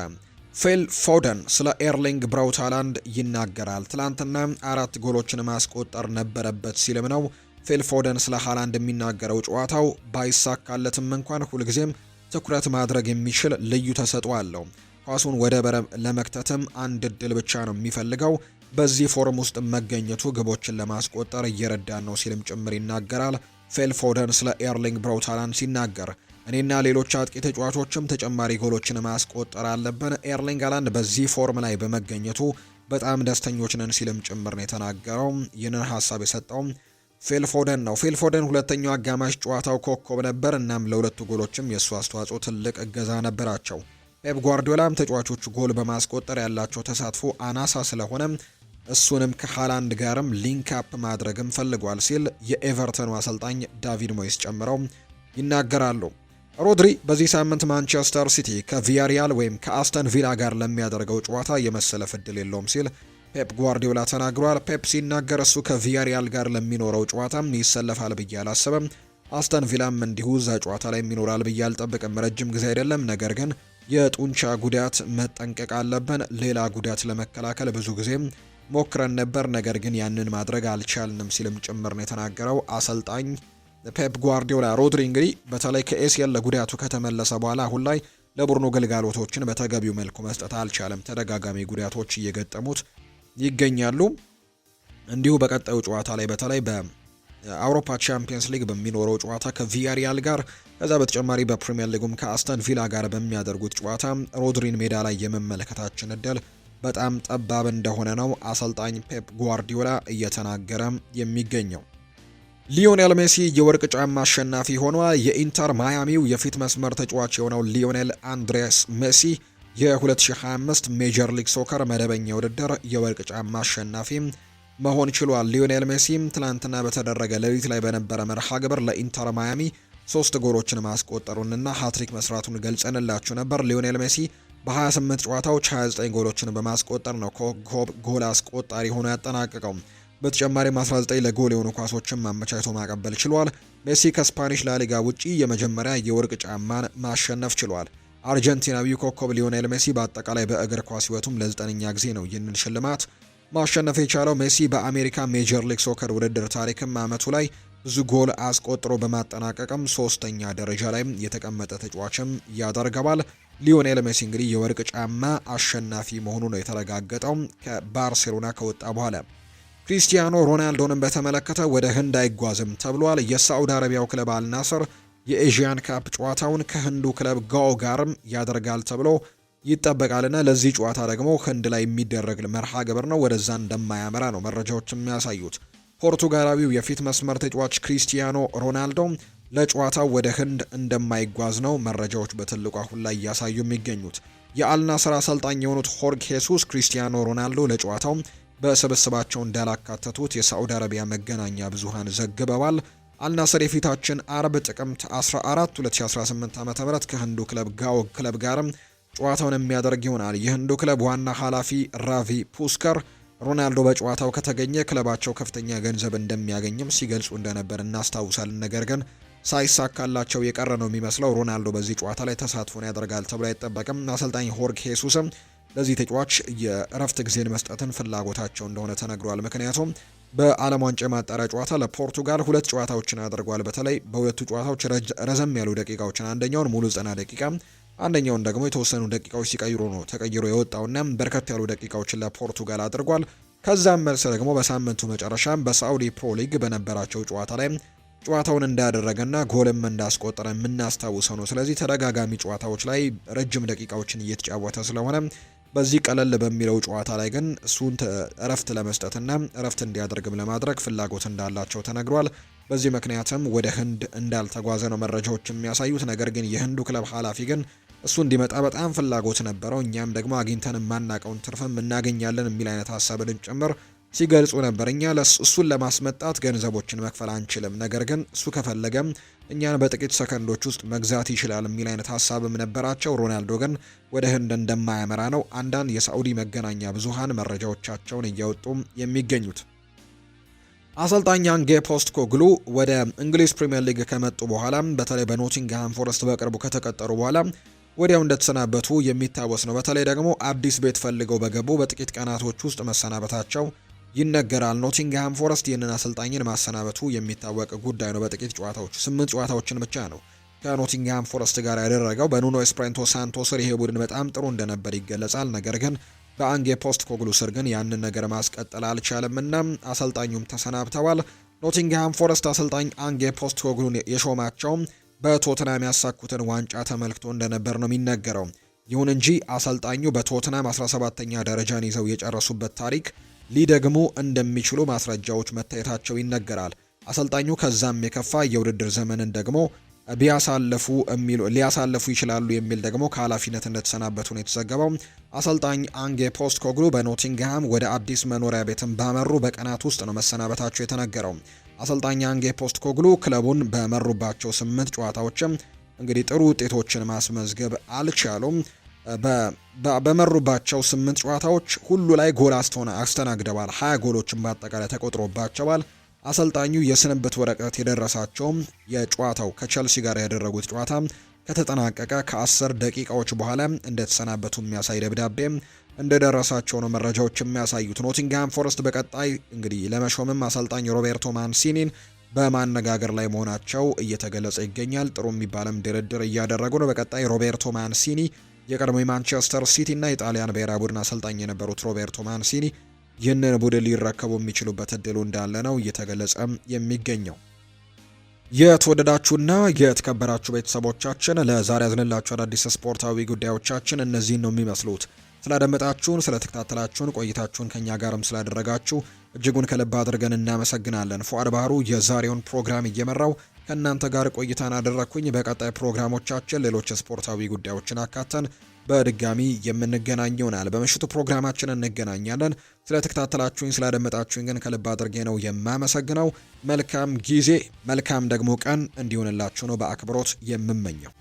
ፊል ፎደን ስለ ኤርሊንግ ብራውት ሃላንድ ይናገራል። ትላንትና 4 ጎሎችን ማስቆጠር ነበረበት ሲልም ነው ፊል ፎደን ስለ ሃላንድ የሚናገረው። ጨዋታው ባይሳካለትም እንኳን ሁልጊዜም ትኩረት ማድረግ የሚችል ልዩ ተሰጥኦ አለው። ኳሱን ወደ በረም ለመክተትም አንድ እድል ብቻ ነው የሚፈልገው። በዚህ ፎርም ውስጥ መገኘቱ ግቦችን ለማስቆጠር እየረዳን ነው ሲልም ጭምር ይናገራል። ፊል ፎደን ስለ ኤርሊንግ ብራውት ሃላንድ ሲናገር እኔና ሌሎች አጥቂ ተጫዋቾችም ተጨማሪ ጎሎችን ማስቆጠር አለብን። ኤርሊንግ ሃላንድ በዚህ ፎርም ላይ በመገኘቱ በጣም ደስተኞች ነን ሲልም ጭምር ነው የተናገረው። ይህንን ሀሳብ የሰጠው ፊል ፎደን ነው። ፊል ፎደን ሁለተኛው አጋማሽ ጨዋታው ኮከብ ነበር። እናም ለሁለቱ ጎሎችም የእሱ አስተዋጽኦ ትልቅ እገዛ ነበራቸው። ፔፕ ጓርዲዮላም ተጫዋቾቹ ጎል በማስቆጠር ያላቸው ተሳትፎ አናሳ ስለሆነ እሱንም ከሃላንድ ጋርም ሊንክ አፕ ማድረግም ፈልጓል ሲል የኤቨርተኑ አሰልጣኝ ዳቪድ ሞይስ ጨምረው ይናገራሉ። ሮድሪ በዚህ ሳምንት ማንቸስተር ሲቲ ከቪያሪያል ወይም ከአስተን ቪላ ጋር ለሚያደርገው ጨዋታ የመሰለፍ ዕድል የለውም ሲል ፔፕ ጓርዲዮላ ተናግሯል። ፔፕ ሲናገር እሱ ከቪያሪያል ጋር ለሚኖረው ጨዋታ ይሰለፋል ብዬ አላስብም። አስተን ቪላም እንዲሁ እዛ ጨዋታ ላይ የሚኖራል ብዬ አልጠብቅም። ረጅም ጊዜ አይደለም፣ ነገር ግን የጡንቻ ጉዳት መጠንቀቅ አለብን። ሌላ ጉዳት ለመከላከል ብዙ ጊዜም ሞክረን ነበር፣ ነገር ግን ያንን ማድረግ አልቻልንም ሲልም ጭምር ነው የተናገረው አሰልጣኝ ፔፕ ጓርዲዮላ። ሮድሪ እንግዲህ በተለይ ከኤሲኤል ለጉዳቱ ከተመለሰ በኋላ አሁን ላይ ለቡድኑ ግልጋሎቶችን በተገቢው መልኩ መስጠት አልቻለም። ተደጋጋሚ ጉዳቶች እየገጠሙት ይገኛሉ። እንዲሁ በቀጣዩ ጨዋታ ላይ በተለይ በአውሮፓ ቻምፒየንስ ሊግ በሚኖረው ጨዋታ ከቪያሪያል ጋር ከዛ በተጨማሪ በፕሪሚየር ሊጉም ከአስተን ቪላ ጋር በሚያደርጉት ጨዋታ ሮድሪን ሜዳ ላይ የመመለከታችን እድል በጣም ጠባብ እንደሆነ ነው አሰልጣኝ ፔፕ ጓርዲዮላ እየተናገረ የሚገኘው። ሊዮኔል ሜሲ የወርቅ ጫማ አሸናፊ ሆኗል። የኢንተር ማያሚው የፊት መስመር ተጫዋች የሆነው ሊዮኔል አንድሬስ ሜሲ የ2025 ሜጀር ሊግ ሶከር መደበኛ ውድድር የወርቅ ጫማ አሸናፊ መሆን ችሏል። ሊዮኔል ሜሲም ትላንትና በተደረገ ሌሊት ላይ በነበረ መርሃ ግብር ለኢንተር ማያሚ 3 ጎሎችን ማስቆጠሩንና ሃትሪክ መስራቱን ገልጸንላችሁ ነበር። ሊዮኔል ሜሲ በ28 ጨዋታዎች 29 ጎሎችን በማስቆጠር ነው ጎል አስቆጣሪ ሆኖ ያጠናቀቀው። በተጨማሪም 19 ለጎል የሆኑ ኳሶችን ማመቻቸቶ ማቀበል ችሏል። ሜሲ ከስፓኒሽ ላሊጋ ውጪ የመጀመሪያ የወርቅ ጫማን ማሸነፍ ችሏል። አርጀንቲናዊው ኮከብ ሊዮኔል ሜሲ በአጠቃላይ በእግር ኳስ ሕይወቱም ለ9ኛ ጊዜ ነው ይህንን ሽልማት ማሸነፍ የቻለው። ሜሲ በአሜሪካ ሜጀር ሊግ ሶከር ውድድር ታሪክም አመቱ ላይ ብዙ ጎል አስቆጥሮ በማጠናቀቅም 3ኛ ደረጃ ላይ የተቀመጠ ተጫዋችም ያደርገዋል። ሊዮኔል ሜሲ እንግዲህ የወርቅ ጫማ አሸናፊ መሆኑ ነው የተረጋገጠው ከባርሴሎና ከወጣ በኋላ። ክሪስቲያኖ ሮናልዶንም በተመለከተ ወደ ህንድ አይጓዝም ተብሏል። የሳዑዲ አረቢያው ክለብ አልናስር የኤዥያን ካፕ ጨዋታውን ከህንዱ ክለብ ጋኦ ጋርም ያደርጋል ተብሎ ይጠበቃልና ለዚህ ጨዋታ ደግሞ ህንድ ላይ የሚደረግ መርሃ ግብር ነው፣ ወደዛ እንደማያመራ ነው መረጃዎች የሚያሳዩት። ፖርቱጋላዊው የፊት መስመር ተጫዋች ክሪስቲያኖ ሮናልዶ ለጨዋታው ወደ ህንድ እንደማይጓዝ ነው መረጃዎች በትልቁ አሁን ላይ እያሳዩ የሚገኙት። የአልናስር አሰልጣኝ የሆኑት ሆርግ ሄሱስ ክሪስቲያኖ ሮናልዶ ለጨዋታው በስብስባቸው እንዳላካተቱት የሳዑዲ አረቢያ መገናኛ ብዙሃን ዘግበዋል። አልናስር የፊታችን አርብ ጥቅምት 14 2018 ዓ.ም ከህንዱ ክለብ ጋኦ ክለብ ጋርም ጨዋታውን የሚያደርግ ይሆናል። የህንዱ ክለብ ዋና ኃላፊ ራቪ ፑስከር ሮናልዶ በጨዋታው ከተገኘ ክለባቸው ከፍተኛ ገንዘብ እንደሚያገኝም ሲገልጹ እንደነበር እናስታውሳለን። ነገር ግን ሳይሳካላቸው የቀረ ነው የሚመስለው። ሮናልዶ በዚህ ጨዋታ ላይ ተሳትፎን ያደርጋል ተብሎ አይጠበቅም። አሰልጣኝ ሆርግ ሄሱስም ለዚህ ተጫዋች የእረፍት ጊዜን መስጠትን ፍላጎታቸው እንደሆነ ተነግሯል። ምክንያቱም በዓለም ዋንጫ ማጣሪያ ጨዋታ ለፖርቱጋል 2 ጨዋታዎችን አድርጓል። በተለይ በሁለቱ ጨዋታዎች ረዘም ያሉ ደቂቃዎችን፣ አንደኛውን ሙሉ 90 ደቂቃ፣ አንደኛውን ደግሞ የተወሰኑ ደቂቃዎች ሲቀይሩ ነው ተቀይሮ የወጣውና በርከት ያሉ ደቂቃዎችን ለፖርቱጋል አድርጓል። ከዛም መልስ ደግሞ በሳምንቱ መጨረሻም በሳዑዲ ፕሮ ሊግ በነበራቸው ጨዋታ ላይ ጨዋታውን እንዳደረገና ጎልም እንዳስቆጠረ የምናስታውሰው ነው። ስለዚህ ተደጋጋሚ ጨዋታዎች ላይ ረጅም ደቂቃዎችን እየተጫወተ ስለሆነ በዚህ ቀለል በሚለው ጨዋታ ላይ ግን እሱን እረፍት ለመስጠትና እረፍት እንዲያደርግም ለማድረግ ፍላጎት እንዳላቸው ተነግሯል። በዚህ ምክንያትም ወደ ህንድ እንዳልተጓዘ ነው መረጃዎች የሚያሳዩት። ነገር ግን የህንዱ ክለብ ኃላፊ ግን እሱ እንዲመጣ በጣም ፍላጎት ነበረው፣ እኛም ደግሞ አግኝተን የማናቀውን ትርፍም እናገኛለን የሚል አይነት ሀሳብን ጭምር ሲገልጹ ነበር። እኛ እሱን ለማስመጣት ገንዘቦችን መክፈል አንችልም፣ ነገር ግን እሱ ከፈለገም እኛን በጥቂት ሰከንዶች ውስጥ መግዛት ይችላል የሚል አይነት ሀሳብም ነበራቸው። ሮናልዶ ግን ወደ ህንድ እንደማያመራ ነው አንዳንድ የሳዑዲ መገናኛ ብዙሃን መረጃዎቻቸውን እያወጡ የሚገኙት። አሰልጣኝ አንጌ ፖስቴኮግሉ ወደ እንግሊዝ ፕሪምየር ሊግ ከመጡ በኋላ በተለይ በኖቲንግሃም ፎረስት በቅርቡ ከተቀጠሩ በኋላ ወዲያው እንደተሰናበቱ የሚታወስ ነው። በተለይ ደግሞ አዲስ ቤት ፈልገው በገቡ በጥቂት ቀናቶች ውስጥ መሰናበታቸው ይነገራል። ኖቲንግሃም ፎረስት ይህንን አሰልጣኝን ማሰናበቱ የሚታወቅ ጉዳይ ነው። በጥቂት ጨዋታዎች 8 ጨዋታዎችን ብቻ ነው ከኖቲንግሃም ፎረስት ጋር ያደረገው። በኑኖ ኤስፕሬንቶ ሳንቶ ስር ይሄ ቡድን በጣም ጥሩ እንደነበር ይገለጻል። ነገር ግን በአንጌ ፖስቴኮግሉ ስር ግን ያንን ነገር ማስቀጠል አልቻለምና አሰልጣኙም ተሰናብተዋል። ኖቲንግሃም ፎረስት አሰልጣኝ አንጌ ፖስቴኮግሉን የሾማቸው በቶትናም ያሳኩትን ዋንጫ ተመልክቶ እንደነበር ነው የሚነገረው። ይሁን እንጂ አሰልጣኙ በቶትናም 17ኛ ደረጃን ይዘው የጨረሱበት ታሪክ ሊደግሙ እንደሚችሉ ማስረጃዎች መታየታቸው ይነገራል። አሰልጣኙ ከዛም የከፋ የውድድር ዘመንን ደግሞ ሊያሳልፉ ይችላሉ የሚል ደግሞ ከኃላፊነት እንደተሰናበቱ ነው የተዘገበው። አሰልጣኝ አንጌ ፖስቴኮግሉ በኖቲንግሃም ወደ አዲስ መኖሪያ ቤትም ባመሩ በቀናት ውስጥ ነው መሰናበታቸው የተነገረው። አሰልጣኝ አንጌ ፖስቴኮግሉ ክለቡን በመሩባቸው 8 ጨዋታዎችም እንግዲህ ጥሩ ውጤቶችን ማስመዝገብ አልቻሉም። በመሩባቸው 8 ጨዋታዎች ሁሉ ላይ ጎል አስተናግደዋል። 20 ጎሎችን በአጠቃላይ ተቆጥሮባቸዋል። አሰልጣኙ የስንብት ወረቀት የደረሳቸውም የጨዋታው ከቸልሲ ጋር ያደረጉት ጨዋታ ከተጠናቀቀ ከ10 ደቂቃዎች በኋላ እንደተሰናበቱ የሚያሳይ ደብዳቤ እንደደረሳቸው ነው መረጃዎች የሚያሳዩት። ኖቲንግሃም ፎረስት በቀጣይ እንግዲህ ለመሾምም አሰልጣኝ ሮቤርቶ ማንሲኒን በማነጋገር ላይ መሆናቸው እየተገለጸ ይገኛል። ጥሩ የሚባልም ድርድር እያደረጉ ነው። በቀጣይ ሮቤርቶ ማንሲኒ የቀድሞ የማንቸስተር ሲቲ እና የጣሊያን ብሔራዊ ቡድን አሰልጣኝ የነበሩት ሮቤርቶ ማንሲኒ ይህንን ቡድን ሊረከቡ የሚችሉበት እድሉ እንዳለ ነው እየተገለጸ የሚገኘው። የተወደዳችሁና የተከበራችሁ ቤተሰቦቻችን ለዛሬ ያዝንላችሁ አዳዲስ ስፖርታዊ ጉዳዮቻችን እነዚህን ነው የሚመስሉት። ስላደመጣችሁን፣ ስለተከታተላችሁን፣ ቆይታችሁን ከኛ ጋርም ስላደረጋችሁ እጅጉን ከልብ አድርገን እናመሰግናለን። ፉአድ ባህሩ የዛሬውን ፕሮግራም እየመራው ከእናንተ ጋር ቆይታን አደረግኩኝ። በቀጣይ ፕሮግራሞቻችን ሌሎች ስፖርታዊ ጉዳዮችን አካተን በድጋሚ የምንገናኝ ይሆናል። በምሽቱ ፕሮግራማችን እንገናኛለን። ስለተከታተላችሁኝ፣ ስላደመጣችሁኝ ግን ከልብ አድርጌ ነው የማመሰግነው። መልካም ጊዜ፣ መልካም ደግሞ ቀን እንዲሆንላችሁ ነው በአክብሮት የምመኘው።